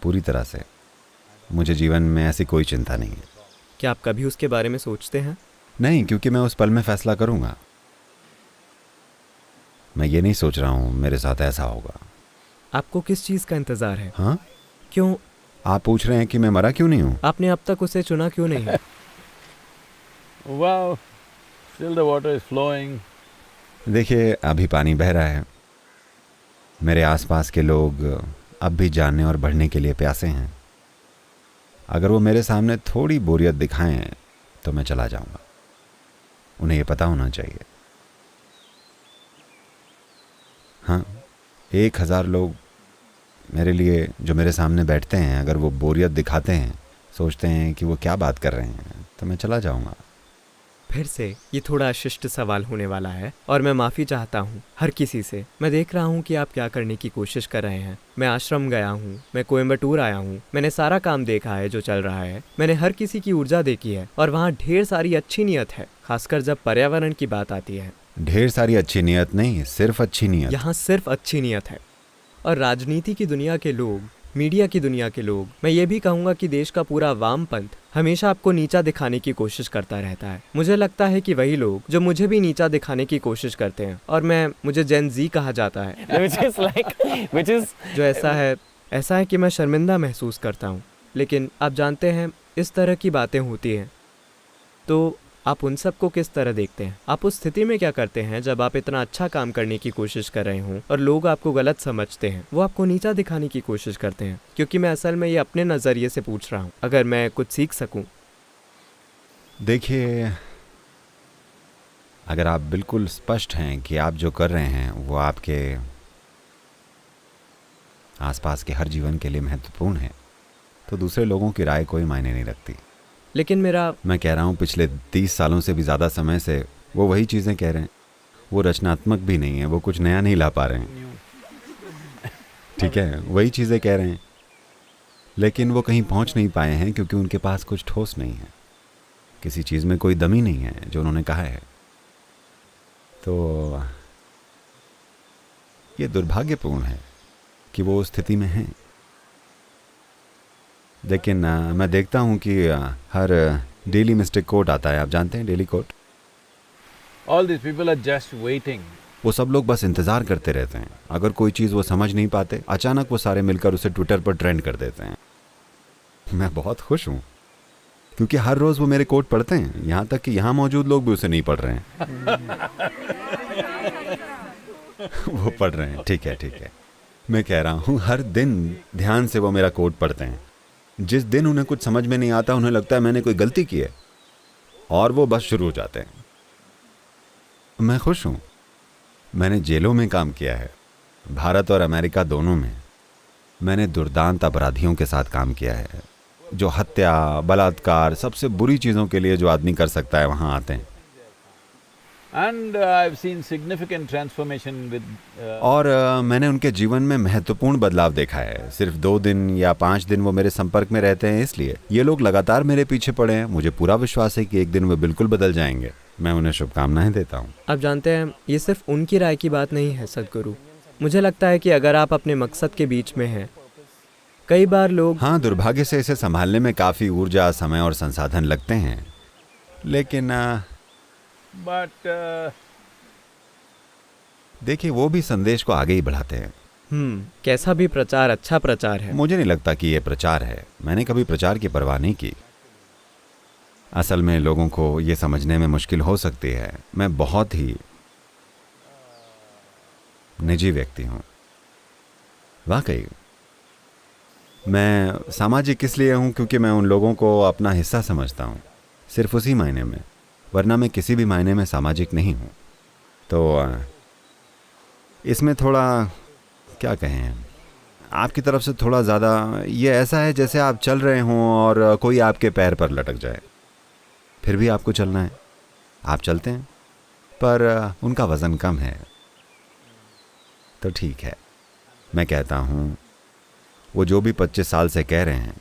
पूरी तरह से। मुझे जीवन में ऐसी कोई चिंता नहीं है। क्या आप कभी उसके बारे में सोचते हैं? नहीं, क्योंकि मैं उस पल में फैसला करूंगा। मैं ये नहीं सोच रहा हूँ मेरे साथ ऐसा होगा। आपको किस चीज़ का इंतज़ार है? हाँ, क्यों आप पूछ रहे हैं कि मैं मरा क्यों नहीं हूँ? आपने अब तक उसे चुना क्यों नहीं है? Wow, still the water is flowing. देखिए, अभी पानी बह रहा है। मेरे आसपास के लोग अब भी जानने और बढ़ने के लिए प्यासे हैं। अगर वो मेरे सामने थोड़ी बोरियत दिखाएं तो मैं चला जाऊंगा। उन्हें ये पता होना चाहिए। हाँ, 1000 लोग मेरे लिए जो मेरे सामने बैठते हैं, अगर वो बोरियत दिखाते हैं, सोचते हैं कि वो क्या बात कर रहे हैं, तो मैं चला जाऊंगा। फिर से ये थोड़ा अशिष्ट सवाल होने वाला है, और मैं माफ़ी चाहता हूँ हर किसी से। मैं देख रहा हूँ कि आप क्या करने की कोशिश कर रहे हैं। मैं आश्रम गया हूँ, मैं कोयम्बटूर आया हूँ, मैंने सारा काम देखा है जो चल रहा है। मैंने हर किसी की ऊर्जा देखी है, और वहाँ ढेर सारी अच्छी नीयत है, खासकर जब पर्यावरण की बात आती है। ढेर सारी अच्छी नीयत नहीं, सिर्फ अच्छी नीयत। यहाँ सिर्फ अच्छी नीयत है। और राजनीति की दुनिया के लोग, मीडिया की दुनिया के लोग, मैं ये भी कहूँगा कि देश का पूरा वामपंथ हमेशा आपको नीचा दिखाने की कोशिश करता रहता है। मुझे लगता है कि वही लोग जो मुझे भी नीचा दिखाने की कोशिश करते हैं, और मुझे जेन ज़ी कहा जाता है, जो ऐसा है कि मैं शर्मिंदा महसूस करता हूँ। लेकिन आप जानते हैं, इस तरह की बातें होती हैं, तो आप उन सबको किस तरह देखते हैं? आप उस स्थिति में क्या करते हैं जब आप इतना अच्छा काम करने की कोशिश कर रहे हों और लोग आपको गलत समझते हैं, वो आपको नीचा दिखाने की कोशिश करते हैं? क्योंकि मैं असल में ये अपने नज़रिए से पूछ रहा हूँ, अगर मैं कुछ सीख सकूं। देखिए, अगर आप बिल्कुल स्पष्ट हैं कि आप जो कर रहे हैं वो आपके आसपास के हर जीवन के लिए महत्वपूर्ण है, तो दूसरे लोगों की राय कोई मायने नहीं रखती। लेकिन मैं कह रहा हूँ, पिछले 30 सालों से भी ज़्यादा समय से वो वही चीज़ें कह रहे हैं। वो रचनात्मक भी नहीं है, वो कुछ नया नहीं ला पा रहे हैं। ठीक है, वही चीज़ें कह रहे हैं, लेकिन वो कहीं पहुँच नहीं पाए हैं क्योंकि उनके पास कुछ ठोस नहीं है। किसी चीज़ में कोई दम ही नहीं है जो उन्होंने कहा है। तो ये दुर्भाग्यपूर्ण है कि वो उस स्थिति में हैं। लेकिन मैं देखता हूँ कि हर डेली मिस्टेक कोट आता है, आप जानते हैं daily quote. All these people are just waiting. वो सब लोग बस इंतज़ार करते रहते हैं। अगर कोई चीज़ वो समझ नहीं पाते, अचानक वो सारे मिलकर उसे ट्विटर पर ट्रेंड कर देते हैं। मैं बहुत खुश हूँ क्योंकि हर रोज़ वो मेरे कोट पढ़ते हैं, यहाँ तक कि यहाँ मौजूद लोग भी उसे नहीं पढ़ रहे हैं। वो पढ़ रहे हैं, ठीक है। मैं कह रहा हूँ, हर दिन ध्यान से वो मेरा कोट पढ़ते हैं। जिस दिन उन्हें कुछ समझ में नहीं आता, उन्हें लगता है मैंने कोई गलती की है, और वो बस शुरू हो जाते हैं। मैं खुश हूँ। मैंने जेलों में काम किया है, भारत और अमेरिका दोनों में। मैंने दुर्दांत अपराधियों के साथ काम किया है, जो हत्या, बलात्कार, सबसे बुरी चीज़ों के लिए जो आदमी कर सकता है वहाँ आते हैं। And I've seen significant transformation with और मैंने उनके जीवन में महत्वपूर्ण बदलाव देखा है। सिर्फ 2 दिन या 5 दिन वो मेरे संपर्क में रहते हैं, इसलिए ये लोग लगातार मेरे पीछे पड़े हैं। मुझे पूरा विश्वास है कि एक दिन वे बिल्कुल बदल जाएंगे। मैं उन्हें शुभकामनाएं देता हूँ। आप जानते हैं, ये सिर्फ उनकी राय की बात नहीं है सद्गुरु। मुझे लगता है कि अगर आप अपने मकसद के बीच में हैं, कई बार लोग हाँ, दुर्भाग्य से इसे संभालने में काफ़ी ऊर्जा, समय और संसाधन लगते हैं, लेकिन but देखिए, वो भी संदेश को आगे ही बढ़ाते हैं। कैसा भी प्रचार अच्छा प्रचार है। मुझे नहीं लगता कि ये प्रचार है। मैंने कभी प्रचार की परवाह नहीं की। असल में लोगों को ये समझने में मुश्किल हो सकती है, मैं बहुत ही निजी व्यक्ति हूँ। वाकई मैं सामाजिक इसलिए हूँ क्योंकि मैं उन लोगों को अपना हिस्सा समझता हूँ, सिर्फ उसी मायने में, वरना मैं किसी भी मायने में सामाजिक नहीं हूँ। तो इसमें थोड़ा क्या कहें, आपकी तरफ से थोड़ा ज़्यादा ये ऐसा है जैसे आप चल रहे हों और कोई आपके पैर पर लटक जाए, फिर भी आपको चलना है। आप चलते हैं पर उनका वज़न कम है, तो ठीक है। मैं कहता हूँ वो जो भी 25 साल से कह रहे हैं,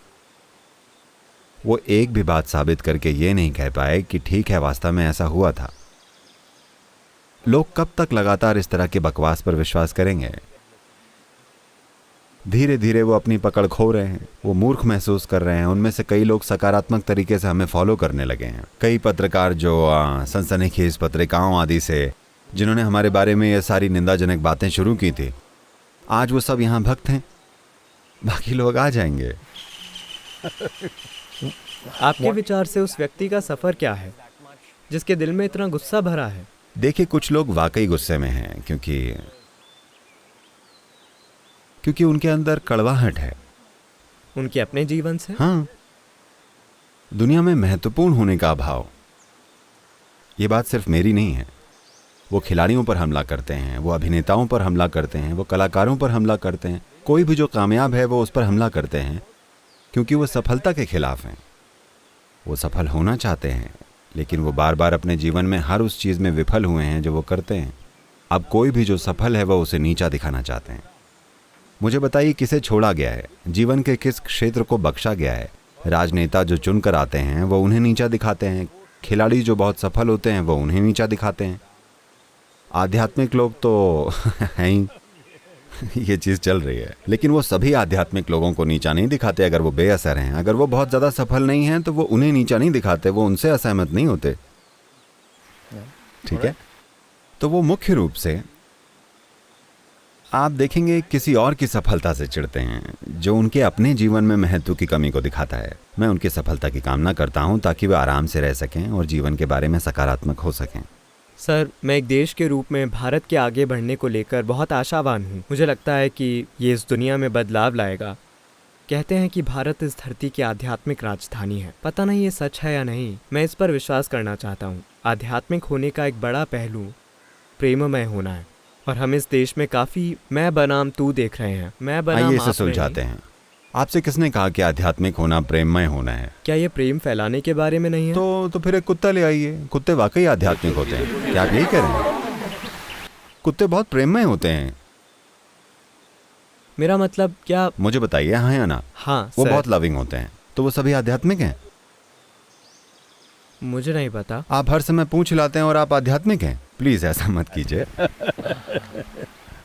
वो एक भी बात साबित करके ये नहीं कह पाए कि ठीक है वास्तव में ऐसा हुआ था। लोग कब तक लगातार इस तरह के बकवास पर विश्वास करेंगे? धीरे धीरे वो अपनी पकड़ खो रहे हैं, वो मूर्ख महसूस कर रहे हैं। उनमें से कई लोग सकारात्मक तरीके से हमें फॉलो करने लगे हैं। कई पत्रकार जो सनसनीखेज पत्रिकाओं आदि से जिन्होंने हमारे बारे में ये सारी निंदाजनक बातें शुरू की थी, आज वो सब यहाँ भक्त हैं। बाकी लोग आ जाएंगे। आपके विचार से उस व्यक्ति का सफ़र क्या है जिसके दिल में इतना गुस्सा भरा है? देखिए, कुछ लोग वाकई गुस्से में हैं क्योंकि उनके अंदर कड़वाहट है। उनके अपने जीवन से? हाँ, दुनिया में महत्वपूर्ण होने का अभाव। ये बात सिर्फ मेरी नहीं है। वो खिलाड़ियों पर हमला करते हैं, वो अभिनेताओं पर हमला करते हैं, वो कलाकारों पर हमला करते हैं। कोई भी जो कामयाब है वो उस पर हमला करते हैं क्योंकि वो सफलता के खिलाफ हैं। वो सफल होना चाहते हैं, लेकिन वो बार बार अपने जीवन में हर उस चीज़ में विफल हुए हैं जो वो करते हैं। अब कोई भी जो सफल है वो उसे नीचा दिखाना चाहते हैं। मुझे बताइए, किसे छोड़ा गया है? जीवन के किस क्षेत्र को बख्शा गया है? राजनेता जो चुनकर आते हैं वो उन्हें नीचा दिखाते हैं। खिलाड़ी जो बहुत सफल होते हैं वो उन्हें नीचा दिखाते हैं। आध्यात्मिक लोग तो हैं ही। ये चीज़ चल रही है, लेकिन वो सभी आध्यात्मिक लोगों को नीचा नहीं दिखाते अगर वो बेअसर हैं। अगर वो बहुत ज़्यादा सफल नहीं हैं तो वो उन्हें नीचा नहीं दिखाते, वो उनसे असहमत नहीं होते। ठीक है, तो वो मुख्य रूप से आप देखेंगे किसी और की सफलता से चिढ़ते हैं जो उनके अपने जीवन में महत्व की कमी को दिखाता है। मैं उनकी सफलता की कामना करता हूं ताकि वे आराम से रह सकें और जीवन के बारे में सकारात्मक हो सकें। सर, मैं एक देश के रूप में भारत के आगे बढ़ने को लेकर बहुत आशावान हूँ। मुझे लगता है कि ये इस दुनिया में बदलाव लाएगा। कहते हैं कि भारत इस धरती की आध्यात्मिक राजधानी है। पता नहीं ये सच है या नहीं, मैं इस पर विश्वास करना चाहता हूँ। आध्यात्मिक होने का एक बड़ा पहलू प्रेममय होना है, और हम इस देश में काफ़ी मैं बनाम तू देख रहे हैं। मैं बनाम आइए आप इसे सुलझाते हैं। आपसे किसने कहा कि आध्यात्मिक होना प्रेममय होना है? क्या ये प्रेम फैलाने के बारे में नहीं है? तो फिर एक कुत्ता ले आइए। कुत्ते वाकई आध्यात्मिक होते हैं। क्या आप यही कह रहे हैं? कुत्ते बहुत प्रेममय होते हैं। मेरा मतलब क्या? मुझे बताइए, हाँ या ना? हाँ वो सर। बहुत लविंग होते हैं, तो वो सभी आध्यात्मिक हैं? मुझे नहीं पता। आप हर समय पूंछ लाते हैं और आप आध्यात्मिक हैं? प्लीज ऐसा मत कीजिए।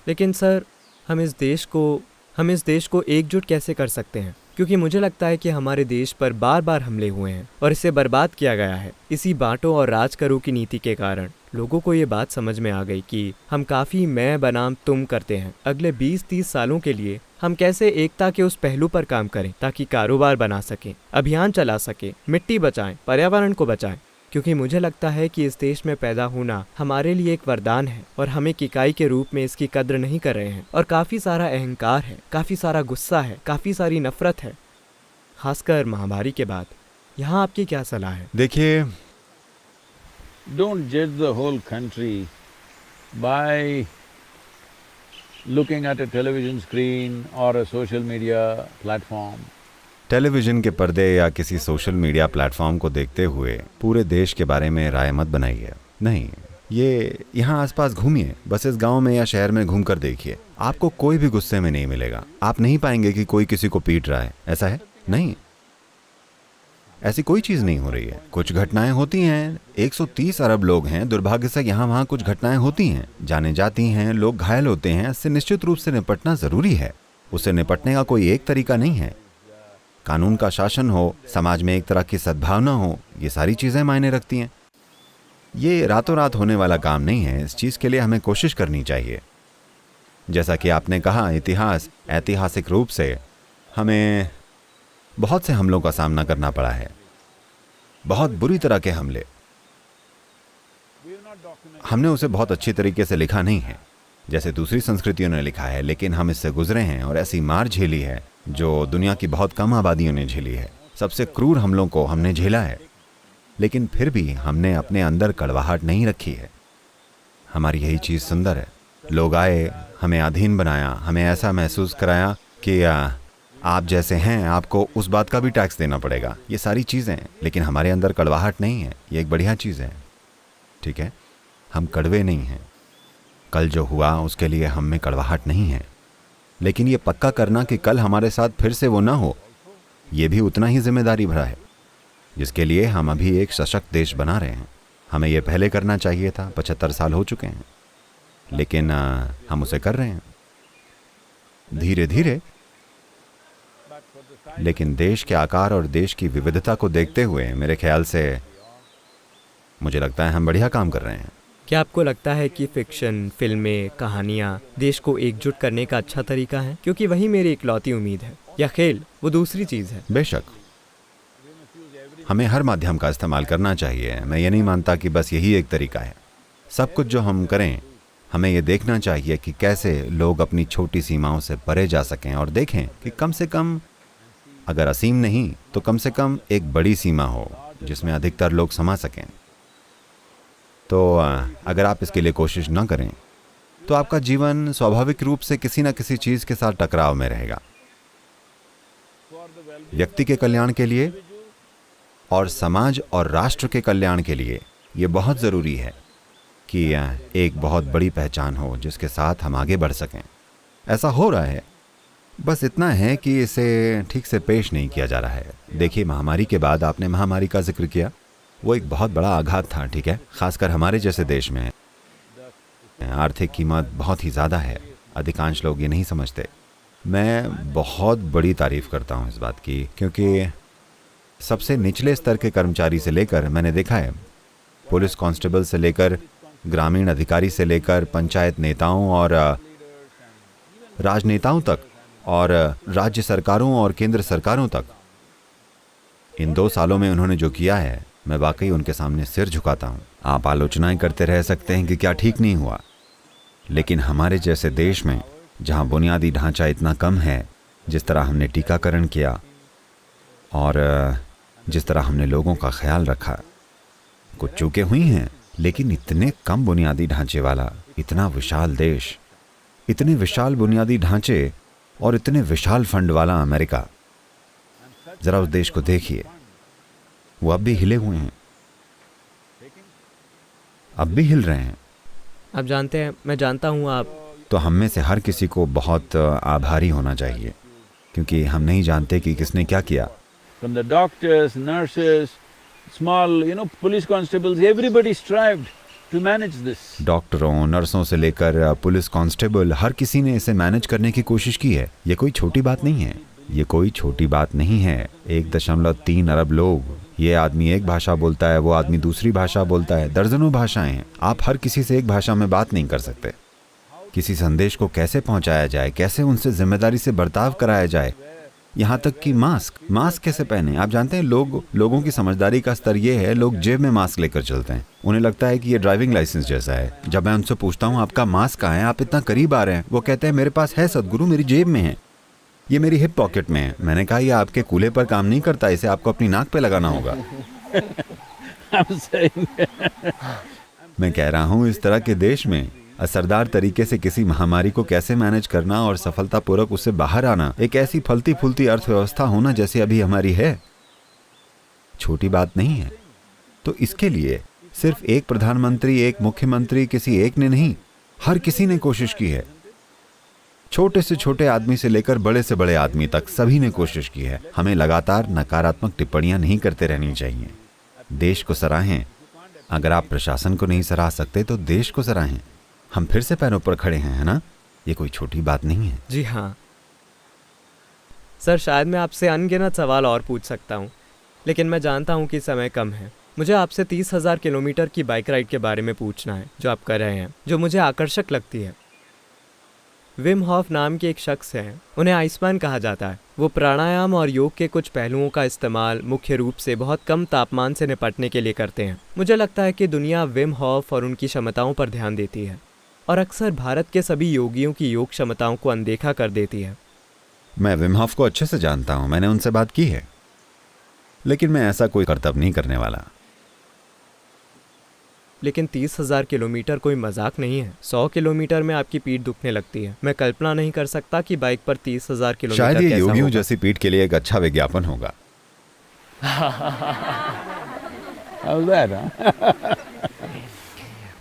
लेकिन सर, हम इस देश को एकजुट कैसे कर सकते हैं? क्योंकि मुझे लगता है कि हमारे देश पर बार बार हमले हुए हैं और इसे बर्बाद किया गया है। इसी बांटो और राज करो की नीति के कारण लोगों को ये बात समझ में आ गई कि हम काफ़ी मैं बनाम तुम करते हैं। अगले 20-30 सालों के लिए हम कैसे एकता के उस पहलू पर काम करें ताकि कारोबार बना सकें, अभियान चला सकें, मिट्टी बचाएं, पर्यावरण को बचाएं। क्योंकि मुझे लगता है कि इस देश में पैदा होना हमारे लिए एक वरदान है और हम एक इकाई के रूप में इसकी कद्र नहीं कर रहे हैं। और काफ़ी सारा अहंकार है, काफ़ी सारा गुस्सा है, काफ़ी सारी नफरत है, खासकर महामारी के बाद। यहाँ आपकी क्या सलाह है? देखिए, Don't judge the whole country by looking at a television screen or a social media platform. Television के पर्दे या किसी सोशल मीडिया प्लेटफॉर्म को देखते हुए पूरे देश के बारे में राय मत बनाइए। नहीं, ये यहाँ आसपास घूमिए, बस इस गांव में या शहर में घूमकर देखिए। आपको कोई भी गुस्से में नहीं मिलेगा। आप नहीं पाएंगे कि कोई किसी को पीट रहा है। ऐसा है? नहीं, ऐसी कोई चीज़ नहीं हो रही है। कुछ घटनाएं होती हैं, 130 अरब लोग हैं, दुर्भाग्य से यहाँ वहाँ कुछ घटनाएं होती हैं, जाने जाती हैं, लोग घायल होते हैं। इससे निश्चित रूप से निपटना ज़रूरी है। उससे निपटने का कोई एक तरीका नहीं है। कानून का शासन हो, समाज में एक तरह की सद्भावना हो, ये सारी चीज़ें मायने रखती हैं। ये रातों रात होने वाला काम नहीं है। इस चीज़ के लिए हमें कोशिश करनी चाहिए। जैसा कि आपने कहा, इतिहास ऐतिहासिक रूप से हमें बहुत से हमलों का सामना करना पड़ा है, बहुत बुरी तरह के हमले। हमने उसे बहुत अच्छी तरीके से लिखा नहीं है जैसे दूसरी संस्कृतियों ने लिखा है, लेकिन हम इससे गुजरे हैं और ऐसी मार झेली है जो दुनिया की बहुत कम आबादियों ने झेली है। सबसे क्रूर हमलों को हमने झेला है, लेकिन फिर भी हमने अपने अंदर कड़वाहट नहीं रखी है। हमारी यही चीज़ सुंदर है। लोग आए, हमें अधीन बनाया, हमें ऐसा महसूस कराया कि आप जैसे हैं आपको उस बात का भी टैक्स देना पड़ेगा, ये सारी चीज़ें हैं। लेकिन हमारे अंदर कड़वाहट नहीं है, ये एक बढ़िया चीज़ है। ठीक है, हम कड़वे नहीं हैं। कल जो हुआ उसके लिए हम में कड़वाहट नहीं है, लेकिन ये पक्का करना कि कल हमारे साथ फिर से वो ना हो, ये भी उतना ही जिम्मेदारी भरा है, जिसके लिए हम अभी एक सशक्त देश बना रहे हैं। हमें ये पहले करना चाहिए था, 75 साल हो चुके हैं, लेकिन हम उसे कर रहे हैं धीरे धीरे। लेकिन देश के आकार और देश की विविधता को देखते हुए मेरे ख्याल से मुझे लगता है हम बढ़िया काम कर रहे हैं। क्या आपको लगता है कि फिक्शन, फिल्में, कहानियाँ देश को एकजुट करने का अच्छा तरीका है? क्योंकि वही मेरी इकलौती उम्मीद है। या खेल वो दूसरी चीज़ है? बेशक हमें हर माध्यम का इस्तेमाल करना चाहिए। मैं ये नहीं मानता कि बस यही एक तरीका है। सब कुछ जो हम करें, हमें ये देखना चाहिए कि कैसे लोग अपनी छोटी सीमाओं से परे जा सकें और देखें कि कम से कम, अगर असीम नहीं तो कम से कम एक बड़ी सीमा हो जिसमें अधिकतर लोग समा सकें। तो अगर आप इसके लिए कोशिश न करें तो आपका जीवन स्वाभाविक रूप से किसी न किसी चीज़ के साथ टकराव में रहेगा। व्यक्ति के कल्याण के लिए और समाज और राष्ट्र के कल्याण के लिए ये बहुत ज़रूरी है कि एक बहुत बड़ी पहचान हो जिसके साथ हम आगे बढ़ सकें। ऐसा हो रहा है, बस इतना है कि इसे ठीक से पेश नहीं किया जा रहा है। देखिए, महामारी के बाद आपने महामारी का जिक्र किया, वो एक बहुत बड़ा आघात था। ठीक है, खासकर हमारे जैसे देश में आर्थिक कीमत बहुत ही ज़्यादा है, अधिकांश लोग ये नहीं समझते। मैं बहुत बड़ी तारीफ़ करता हूँ इस बात की, क्योंकि सबसे निचले स्तर के कर्मचारी से लेकर, मैंने देखा है, पुलिस कांस्टेबल से लेकर, ग्रामीण अधिकारी से लेकर, पंचायत नेताओं और राजनेताओं तक और राज्य सरकारों और केंद्र सरकारों तक, इन 2 सालों में उन्होंने जो किया है, मैं वाकई उनके सामने सिर झुकाता हूँ। आप आलोचनाएं करते रह सकते हैं कि क्या ठीक नहीं हुआ, लेकिन हमारे जैसे देश में जहाँ बुनियादी ढांचा इतना कम है, जिस तरह हमने टीकाकरण किया और जिस तरह हमने लोगों का ख्याल रखा, कुछ चूकें हुई हैं, लेकिन इतने कम बुनियादी ढांचे वाला इतना विशाल देश, इतने विशाल बुनियादी ढांचे और इतने विशाल फंड वाला अमेरिका, ज़रा उस देश को देखिए। वो अब भी हिले हुए हैं, अब भी हिल रहे हैं। आप जानते हैं, मैं जानता हूँ आप तो हम में से हर किसी को बहुत आभारी होना चाहिए, क्योंकि हम नहीं जानते कि किसने क्या किया। From the doctors, nurses, small, police constables, everybody strived to manage this. डॉक्टरों, नर्सों से लेकर पुलिस कांस्टेबल, हर किसी ने इसे मैनेज करने की कोशिश की है। ये कोई छोटी बात नहीं है, ये कोई छोटी बात नहीं है। 1.3 अरब लोग, ये आदमी एक भाषा बोलता है, वो आदमी दूसरी भाषा बोलता है, दर्जनों भाषाएं हैं। आप हर किसी से एक भाषा में बात नहीं कर सकते। किसी संदेश को कैसे पहुंचाया जाए, कैसे उनसे जिम्मेदारी से बर्ताव कराया जाए, यहाँ तक कि मास्क कैसे पहने। आप जानते हैं, लोगों की समझदारी का स्तर ये है, लोग जेब में मास्क लेकर चलते हैं। उन्हें लगता है कि ये ड्राइविंग लाइसेंस जैसा है। जब मैं उनसे पूछता हूँ आपका मास्क कहाँ है, आप इतना करीब आ रहे हैं, वो कहते हैं मेरे पास है सदगुरु, मेरी जेब में है, ये मेरी हिप पॉकेट में है। मैंने कहा ये आपके कूल्हे पर काम नहीं करता, इसे आपको अपनी नाक पे लगाना होगा। मैं कह रहा हूँ, इस तरह के देश में असरदार तरीके से किसी महामारी को कैसे मैनेज करना और सफलतापूर्वक उससे बाहर आना, एक ऐसी फलती फूलती अर्थव्यवस्था होना जैसे अभी हमारी है, छोटी बात नहीं है। तो इसके लिए सिर्फ एक प्रधानमंत्री, एक मुख्यमंत्री, किसी एक ने नहीं, हर किसी ने कोशिश की है। छोटे से छोटे आदमी से लेकर बड़े से बड़े आदमी तक सभी ने कोशिश की है। हमें लगातार नकारात्मक टिप्पणियां नहीं करते रहनी चाहिए। देश को सराहें। अगर आप प्रशासन को नहीं सराह सकते तो देश को सराहें। हम फिर से पैरों पर खड़े हैं, है ना? ये कोई छोटी बात नहीं है। जी हाँ सर, शायद मैं आपसे अनगिनत सवाल और पूछ सकता हूँ, लेकिन मैं जानता हूँ कि समय कम है। मुझे आपसे 30,000 किलोमीटर की बाइक राइड के बारे में पूछना है जो आप कर रहे हैं, जो मुझे आकर्षक लगती है। विम हॉफ नाम के एक शख्स हैं, उन्हें आइसमैन कहा जाता है। वो प्राणायाम और योग के कुछ पहलुओं का इस्तेमाल मुख्य रूप से बहुत कम तापमान से निपटने के लिए करते हैं। मुझे लगता है कि दुनिया विम हॉफ और उनकी क्षमताओं पर ध्यान देती है और अक्सर भारत के सभी योगियों की योग क्षमताओं को अनदेखा कर देती है। मैं विम हॉफ को अच्छे से जानता हूं, मैंने उनसे बात की है, लेकिन मैं ऐसा कोई कर्तव्य नहीं करने वाला। लेकिन 30,000 किलोमीटर कोई मजाक नहीं है। 100 किलोमीटर में आपकी पीठ दुखने लगती है। मैं कल्पना नहीं कर सकता कि बाइक पर 30,000 किलोमीटर शायद ये कैसा योगियों होगा। जैसी पीठ के लिए एक अच्छा विज्ञापन होगा। How's that, huh?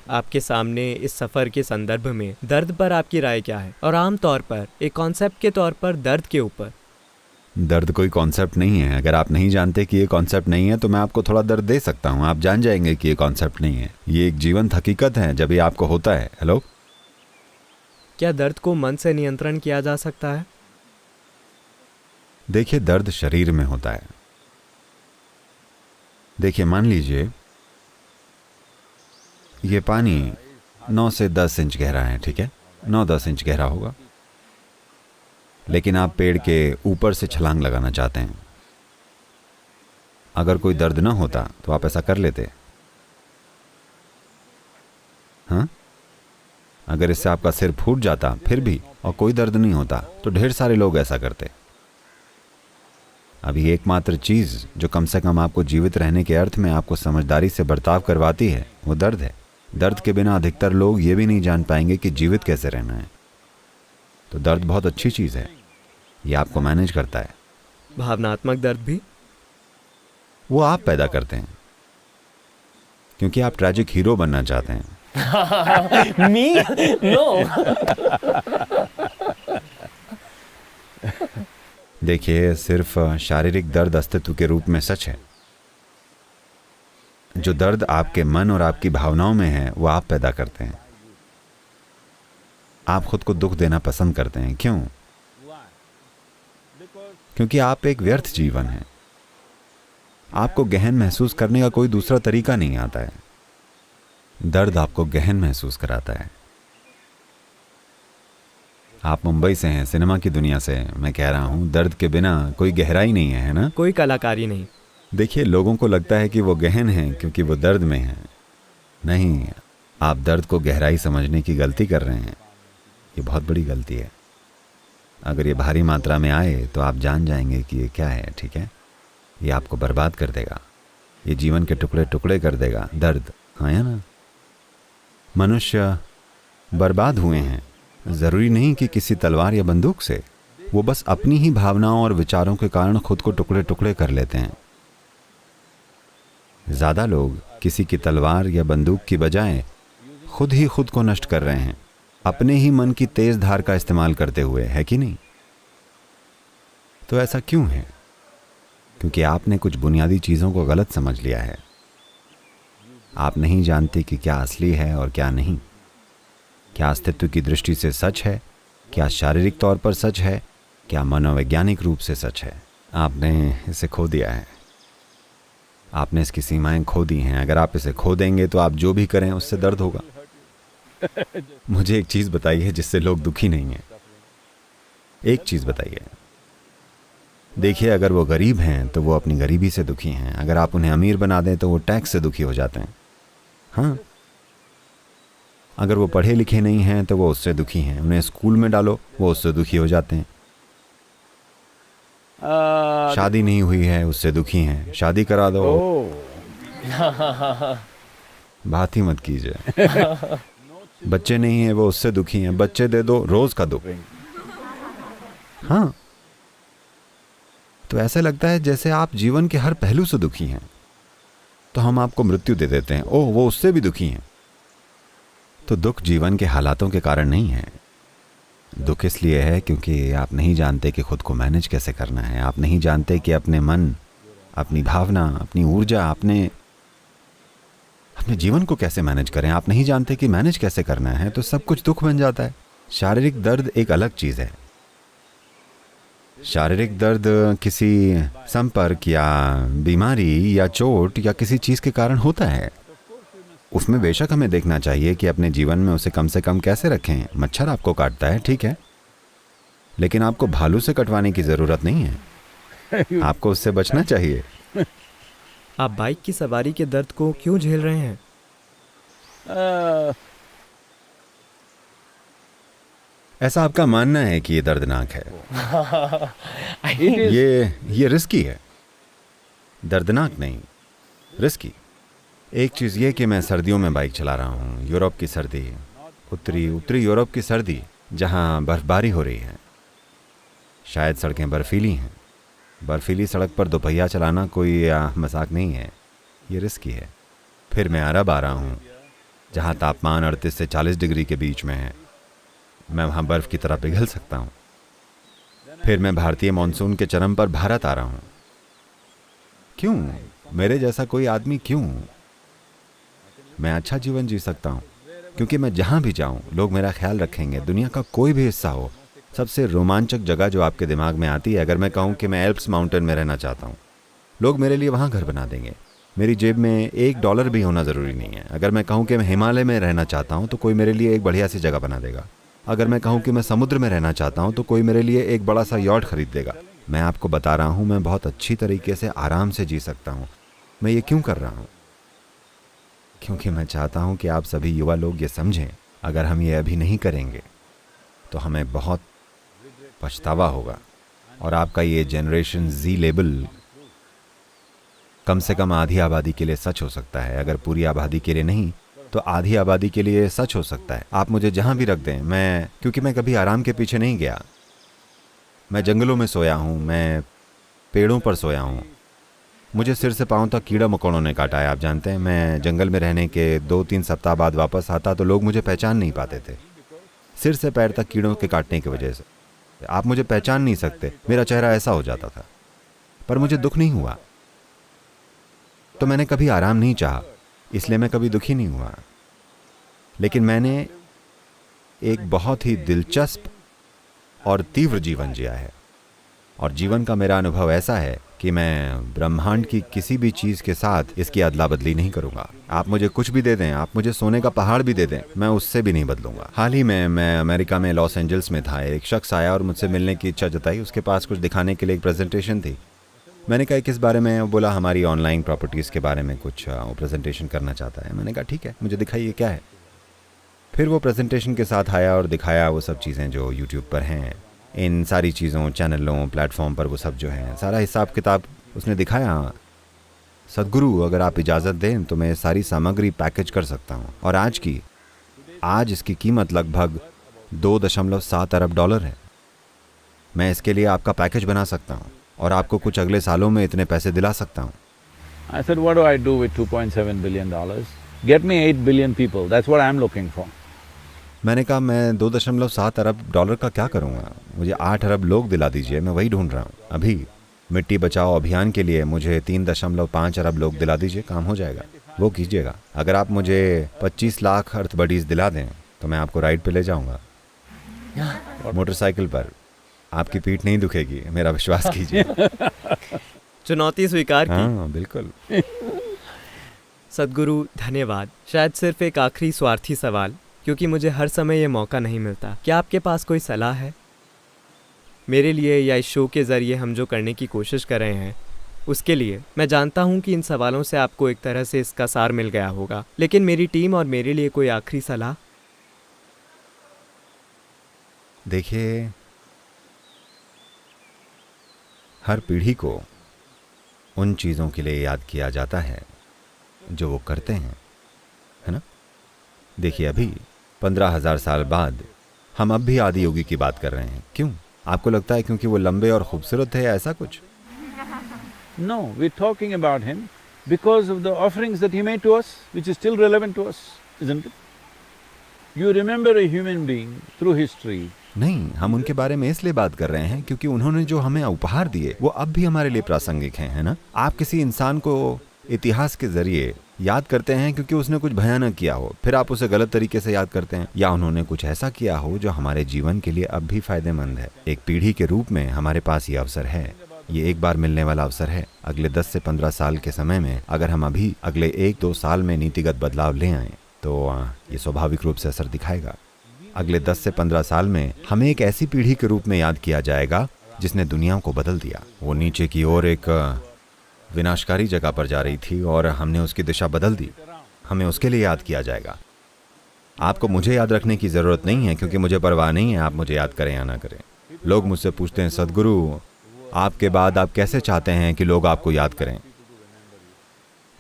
आपके सामने इस सफ़र के संदर्भ में दर्द पर आपकी राय क्या है? और आम तौर पर एक कॉन्सेप्ट के तौर पर दर्द के ऊपर। दर्द कोई कॉन्सेप्ट नहीं है। अगर आप नहीं जानते कि ये कॉन्सेप्ट नहीं है तो मैं आपको थोड़ा दर्द दे सकता हूँ, आप जान जाएंगे कि ये कॉन्सेप्ट नहीं है। ये एक जीवंत हकीकत है जब ये आपको होता है। हेलो, क्या दर्द को मन से नियंत्रण किया जा सकता है? देखिए, दर्द शरीर में होता है। देखिए, मान लीजिए ये पानी 9 से 10 इंच गहरा है, ठीक है, 9-10 इंच गहरा होगा, लेकिन आप पेड़ के ऊपर से छलांग लगाना चाहते हैं। अगर कोई दर्द ना होता तो आप ऐसा कर लेते? हाँ, अगर इससे आपका सिर फूट जाता फिर भी और कोई दर्द नहीं होता तो ढेर सारे लोग ऐसा करते। अभी एकमात्र चीज जो कम से कम आपको जीवित रहने के अर्थ में आपको समझदारी से बर्ताव करवाती है वो दर्द है। दर्द के बिना अधिकतर लोग ये भी नहीं जान पाएंगे कि जीवित कैसे रहना है। तो दर्द बहुत अच्छी चीज है, ये आपको मैनेज करता है। भावनात्मक दर्द भी? वो आप पैदा करते हैं क्योंकि आप ट्रैजिक हीरो बनना चाहते हैं। Me? No. देखिए, सिर्फ शारीरिक दर्द अस्तित्व के रूप में सच है। जो दर्द आपके मन और आपकी भावनाओं में है वो आप पैदा करते हैं। आप खुद को दुख देना पसंद करते हैं। क्यों? क्योंकि आप एक व्यर्थ जीवन है। आपको गहन महसूस करने का कोई दूसरा तरीका नहीं आता है। दर्द आपको गहन महसूस कराता है। आप मुंबई से हैं, सिनेमा की दुनिया से। मैं कह रहा हूं, दर्द के बिना कोई गहराई नहीं है ना? कोई कलाकारी नहीं। देखिए, लोगों को लगता है कि वो गहन हैं क्योंकि वो दर्द में हैं। नहीं, आप दर्द को गहराई समझने की गलती कर रहे हैं। ये बहुत बड़ी गलती है। अगर ये भारी मात्रा में आए तो आप जान जाएंगे कि ये क्या है, ठीक है? ये आपको बर्बाद कर देगा, ये जीवन के टुकड़े टुकड़े कर देगा। दर्द, हाँ या ना? मनुष्य बर्बाद हुए हैं, ज़रूरी नहीं कि किसी तलवार या बंदूक से। वो बस अपनी ही भावनाओं और विचारों के कारण खुद को टुकड़े टुकड़े कर लेते हैं। ज़्यादा लोग किसी की तलवार या बंदूक की बजाय खुद ही खुद को नष्ट कर रहे हैं, अपने ही मन की तेज धार का इस्तेमाल करते हुए, है कि नहीं? तो ऐसा क्यों है? क्योंकि आपने कुछ बुनियादी चीज़ों को गलत समझ लिया है। आप नहीं जानते कि क्या असली है और क्या नहीं। क्या अस्तित्व की दृष्टि से सच है, क्या शारीरिक तौर पर सच है, क्या मनोवैज्ञानिक रूप से सच है। आपने इसे खो दिया है। आपने इसकी सीमाएं खो दी हैं। अगर आप इसे खो देंगे तो आप जो भी करें उससे दर्द होगा। मुझे एक चीज़ बताइए जिससे लोग दुखी नहीं हैं। एक चीज़ बताइए। देखिए, अगर वो गरीब हैं तो वो अपनी गरीबी से दुखी हैं। अगर आप उन्हें अमीर बना दें तो वो टैक्स से दुखी हो जाते हैं। हाँ, अगर वो पढ़े लिखे नहीं हैं तो वो उससे दुखी हैं। उन्हें स्कूल में डालो, वो उससे दुखी हो जाते हैं। शादी नहीं हुई है, उससे दुखी हैं। शादी करा दो, बात ही मत कीजिए। बच्चे नहीं हैं, वो उससे दुखी हैं। बच्चे दे दो, रोज का दुख। हाँ, तो ऐसा लगता है जैसे आप जीवन के हर पहलू से दुखी हैं। तो हम आपको मृत्यु दे देते हैं, ओह वो उससे भी दुखी हैं। तो दुख जीवन के हालातों के कारण नहीं है। दुख इसलिए है क्योंकि आप नहीं जानते कि खुद को मैनेज कैसे करना है। आप नहीं जानते कि अपने मन, अपनी भावना, अपनी ऊर्जा, अपने जीवन को कैसे मैनेज करें। आप नहीं जानते कि मैनेज कैसे करना है, तो सब कुछ दुख बन जाता है। शारीरिक दर्द एक अलग चीज़ है। शारीरिक दर्द किसी संपर्क या बीमारी या चोट या किसी चीज़ के कारण होता है। उसमें बेशक हमें देखना चाहिए कि अपने जीवन में उसे कम से कम कैसे रखें। मच्छर आपको काटता है, ठीक है, लेकिन आपको भालू से कटवाने की ज़रूरत नहीं है, आपको उससे बचना चाहिए। आप बाइक की सवारी के दर्द को क्यों झेल रहे हैं? ऐसा आपका मानना है कि ये दर्दनाक है। It is ये रिस्की है, दर्दनाक नहीं, रिस्की। एक चीज़ ये कि मैं सर्दियों में बाइक चला रहा हूँ, यूरोप की सर्दी, उत्तरी यूरोप की सर्दी, जहाँ बर्फबारी हो रही है, शायद सड़कें बर्फीली हैं। बर्फीली सड़क पर दोपहिया चलाना कोई मजाक नहीं है, ये रिस्की है। फिर मैं अरब आ रहा हूँ, जहाँ तापमान 38 से 40 डिग्री के बीच में है, मैं वहाँ बर्फ़ की तरह पिघल सकता हूँ। फिर मैं भारतीय मानसून के चरम पर भारत आ रहा हूँ। क्यों? मेरे जैसा कोई आदमी क्यों? मैं अच्छा जीवन जी सकता हूँ, क्योंकि मैं जहाँ भी जाऊँ लोग मेरा ख्याल रखेंगे। दुनिया का कोई भी हिस्सा हो, सबसे रोमांचक जगह जो आपके दिमाग में आती है, अगर मैं कहूँ कि मैं एल्प्स माउंटेन में रहना चाहता हूँ, लोग मेरे लिए वहाँ घर बना देंगे। मेरी जेब में $1 भी होना ज़रूरी नहीं है। अगर मैं कहूँ कि मैं हिमालय में रहना चाहता हूँ, तो कोई मेरे लिए एक बढ़िया सी जगह बना देगा। अगर मैं कहूँ कि मैं समुद्र में रहना चाहता हूँ, तो कोई मेरे लिए एक बड़ा सा यॉट खरीद देगा। मैं आपको बता रहा हूँ, मैं बहुत अच्छी तरीके से आराम से जी सकता हूँ। मैं ये क्यों कर रहा हूँ? क्योंकि मैं चाहता हूँ कि आप सभी युवा लोग ये समझें, अगर हम ये अभी नहीं करेंगे तो हमें बहुत पछतावा होगा। और आपका ये जनरेशन जी लेबल कम से कम आधी आबादी के लिए सच हो सकता है। अगर पूरी आबादी के लिए नहीं, तो आधी आबादी के लिए सच हो सकता है। आप मुझे जहाँ भी रख दें, क्योंकि मैं कभी आराम के पीछे नहीं गया। मैं जंगलों में सोया हूँ, मैं पेड़ों पर सोया हूँ, मुझे सिर से पाँव तक कीड़ा मकोड़ों ने काटा है। आप जानते हैं, मैं जंगल में रहने के 2-3 सप्ताह बाद वापस आता तो लोग मुझे पहचान नहीं पाते थे, सिर से पैर तक कीड़ों के काटने की वजह से। आप मुझे पहचान नहीं सकते, मेरा चेहरा ऐसा हो जाता था। पर मुझे दुख नहीं हुआ, तो मैंने कभी आराम नहीं चाहा, इसलिए मैं कभी दुखी नहीं हुआ। लेकिन मैंने एक बहुत ही दिलचस्प और तीव्र जीवन जिया है। और जीवन का मेरा अनुभव ऐसा है कि मैं ब्रह्मांड की किसी भी चीज़ के साथ इसकी अदला बदली नहीं करूँगा। आप मुझे कुछ भी दे दें, आप मुझे सोने का पहाड़ भी दे दें, मैं उससे भी नहीं बदलूंगा। हाल ही में मैं अमेरिका में लॉस एंजल्स में था। एक शख्स आया और मुझसे मिलने की इच्छा जताई। उसके पास कुछ दिखाने के लिए एक प्रेजेंटेशन थी। मैंने कहा किस बारे में? वो बोला हमारी ऑनलाइन प्रॉपर्टीज़ के बारे में कुछ वो प्रेजेंटेशन करना चाहता है। मैंने कहा ठीक है, मुझे दिखाइए क्या है। फिर वो प्रेजेंटेशन के साथ आया और दिखाया वो सब चीज़ें जो यूट्यूब पर हैं, इन सारी चीज़ों, चैनलों, प्लेटफॉर्म पर वो सब जो हैं, सारा हिसाब किताब उसने दिखाया। सदगुरु, अगर आप इजाज़त दें तो मैं सारी सामग्री पैकेज कर सकता हूँ। और आज इसकी कीमत लगभग $2.7 अरब है। मैं इसके लिए आपका पैकेज बना सकता हूँ और आपको कुछ अगले सालों में इतने पैसे दिला सकता हूँ। I said, what do I do with $2.7 billion? Get me 8 billion people, that's what I'm looking for. मैंने कहा मैं $2.7 अरब का क्या करूँगा? मुझे 8 अरब लोग दिला दीजिए, मैं वही ढूंढ रहा हूँ। अभी मिट्टी बचाओ अभियान के लिए मुझे 3.5 अरब लोग दिला दीजिए, काम हो जाएगा, वो कीजिएगा। अगर आप मुझे 25 लाख अर्थ बडीज दिला दें तो मैं आपको राइड पे ले जाऊँगा, मोटरसाइकिल पर। आपकी पीठ नहीं दुखेगी, मेरा विश्वास कीजिए। चुनौती स्वीकार की। हाँ बिल्कुल। सदगुरु धन्यवाद। शायद सिर्फ एक आखिरी स्वार्थी सवाल, क्योंकि मुझे हर समय ये मौका नहीं मिलता। क्या आपके पास कोई सलाह है मेरे लिए, या इस शो के ज़रिए हम जो करने की कोशिश कर रहे हैं उसके लिए? मैं जानता हूँ कि इन सवालों से आपको एक तरह से इसका सार मिल गया होगा, लेकिन मेरी टीम और मेरे लिए कोई आखिरी सलाह? देखिए, हर पीढ़ी को उन चीज़ों के लिए याद किया जाता है जो वो करते हैं, है ना? देखिए, अभी 15,000 साल बाद हम अब भी आदि योगी की बात कर रहे हैं। क्यों? आपको लगता है क्योंकि वो लंबे और खूबसूरत थे या ऐसा कुछ? No, we're talking about him because of the offerings that he made to us, which is still relevant to us, isn't it? You remember a human being through history. नहीं, हम उनके बारे में इसलिए बात कर रहे हैं क्योंकि उन्होंने जो हमें उपहार दिए वो अब भी हमारे लिए प्रासंगिक हैं, है ना? आप किसी इंसान को इतिहास के जरिए याद करते हैं क्योंकि उसने कुछ भयानक किया हो, फिर आप उसे गलत तरीके से याद करते हैं, या उन्होंने कुछ ऐसा किया हो जो हमारे जीवन के लिए अब भी फायदेमंद है। एक पीढ़ी के रूप में हमारे पास ये अवसर है, ये एक बार मिलने वाला अवसर है। अगले 10 से 15 साल के समय में अगर हम अभी अगले 1-2 साल में नीतिगत बदलाव ले आए तो ये स्वाभाविक रूप से असर दिखाएगा। अगले 10 से 15 साल में हमें एक ऐसी पीढ़ी के रूप में याद किया जाएगा जिसने दुनिया को बदल दिया। वो नीचे की ओर एक विनाशकारी जगह पर जा रही थी और हमने उसकी दिशा बदल दी। हमें उसके लिए याद किया जाएगा। आपको मुझे याद रखने की ज़रूरत नहीं है, क्योंकि मुझे परवाह नहीं है आप मुझे याद करें या ना करें। लोग मुझसे पूछते हैं, सद्गुरु आपके बाद आप कैसे चाहते हैं कि लोग आपको याद करें?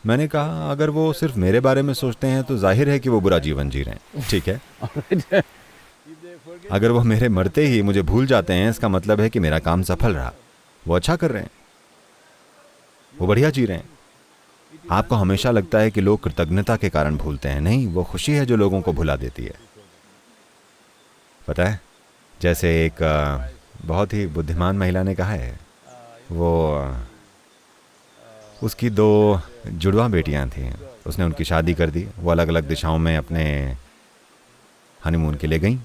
मैंने कहा, अगर वो सिर्फ मेरे बारे में सोचते हैं तो जाहिर है कि वो बुरा जीवन जी रहे हैं, ठीक है। अगर वो मेरे मरते ही मुझे भूल जाते हैं, इसका मतलब है कि मेरा काम सफल रहा, वो अच्छा कर रहे हैं, वो बढ़िया जी रहे हैं। आपको हमेशा लगता है कि लोग कृतज्ञता के कारण भूलते हैं। नहीं, वो खुशी है जो लोगों को भुला देती है। पता है, जैसे एक बहुत ही बुद्धिमान महिला ने कहा है, वो उसकी 2 जुड़वा बेटियां थीं, उसने उनकी शादी कर दी। वो अलग अलग दिशाओं में अपने हनीमून के लिए गईं।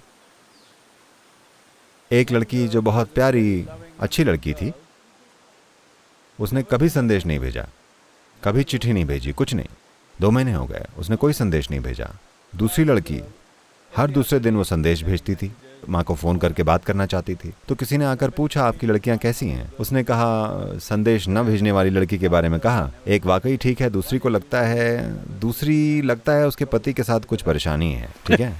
एक लड़की जो बहुत प्यारी अच्छी लड़की थी, उसने कभी संदेश नहीं भेजा, कभी चिट्ठी नहीं भेजी, कुछ नहीं। 2 महीने हो गए, उसने कोई संदेश नहीं भेजा। दूसरी लड़की हर दूसरे दिन वो संदेश भेजती थी, माँ को फ़ोन करके बात करना चाहती थी। तो किसी ने आकर पूछा, आपकी लड़कियाँ कैसी हैं? उसने कहा, संदेश न भेजने वाली लड़की के बारे में कहा, एक वाकई ठीक है, दूसरी लगता है उसके पति के साथ कुछ परेशानी है, ठीक है।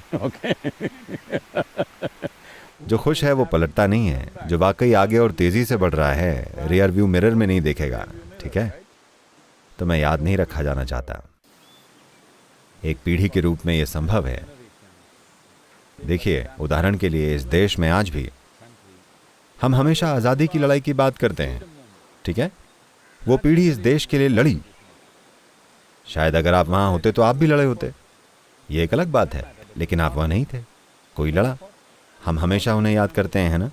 जो खुश है वो पलटता नहीं है, जो वाकई आगे और तेज़ी से बढ़ रहा है रियर व्यू मिरर में नहीं देखेगा, ठीक है। तो मैं याद नहीं रखा जाना चाहता। एक पीढ़ी के रूप में ये संभव है। देखिए, उदाहरण के लिए इस देश में आज भी हम हमेशा आज़ादी की लड़ाई की बात करते हैं, ठीक है। वो पीढ़ी इस देश के लिए लड़ी। शायद अगर आप वहाँ होते तो आप भी लड़े होते, ये एक अलग बात है, लेकिन आप वहाँ नहीं थे, कोई लड़ा। हम हमेशा उन्हें याद करते हैं, है ना,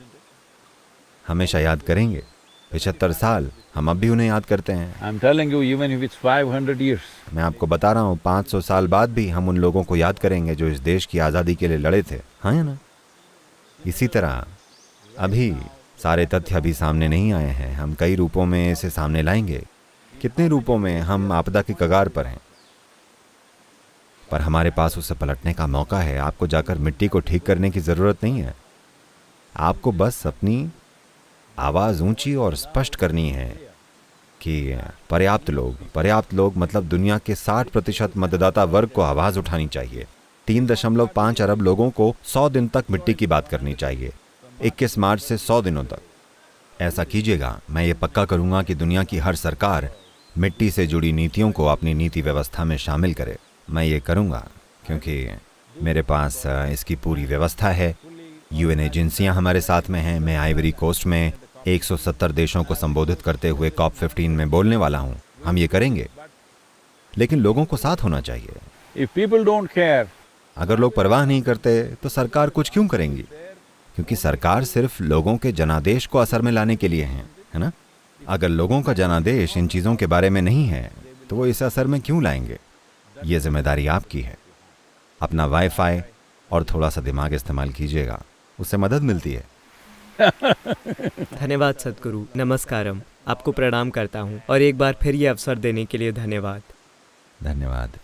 हमेशा याद करेंगे। 75 साल हम अब भी उन्हें याद करते हैं। I'm telling you, even if it's 500 years. मैं आपको बता रहा हूँ, 500 साल बाद भी हम उन लोगों को याद करेंगे जो इस देश की आज़ादी के लिए लड़े थे, हाँ या ना। इसी तरह अभी सारे तथ्य अभी सामने नहीं आए हैं, हम कई रूपों में इसे सामने लाएंगे। कितने रूपों में हम आपदा की कगार पर हैं, पर हमारे पास उसे पलटने का मौका है। आपको जाकर मिट्टी को ठीक करने की ज़रूरत नहीं है, आपको बस अपनी आवाज़ ऊंची और स्पष्ट करनी है कि पर्याप्त लोग मतलब दुनिया के 60% मतदाता वर्ग को आवाज़ उठानी चाहिए। 3.5 अरब लोगों को 100 दिन तक मिट्टी की बात करनी चाहिए, 21 मार्च से 100 दिनों तक। ऐसा कीजिएगा, मैं ये पक्का करूँगा कि दुनिया की हर सरकार मिट्टी से जुड़ी नीतियों को अपनी नीति व्यवस्था में शामिल करे। मैं ये करूँगा क्योंकि मेरे पास इसकी पूरी व्यवस्था है। UN एजेंसियाँ हमारे साथ में हैं। मैं आइवरी कोस्ट में 170 देशों को संबोधित करते हुए COP15 में बोलने वाला हूँ। हम ये करेंगे, लेकिन लोगों को साथ होना चाहिए। If people don't care, अगर लोग परवाह नहीं करते तो सरकार कुछ क्यों करेंगी? क्योंकि सरकार सिर्फ लोगों के जनादेश को असर में लाने के लिए है ना। अगर लोगों का जनादेश इन चीज़ों के बारे में नहीं है तो वो इसे असर में क्यों लाएंगे? ये जिम्मेदारी आपकी है। अपना वाईफाई और थोड़ा सा दिमाग इस्तेमाल कीजिएगा, उससे मदद मिलती है। धन्यवाद सद्गुरु, नमस्कारम। आपको प्रणाम करता हूँ और एक बार फिर ये अवसर देने के लिए धन्यवाद। धन्यवाद।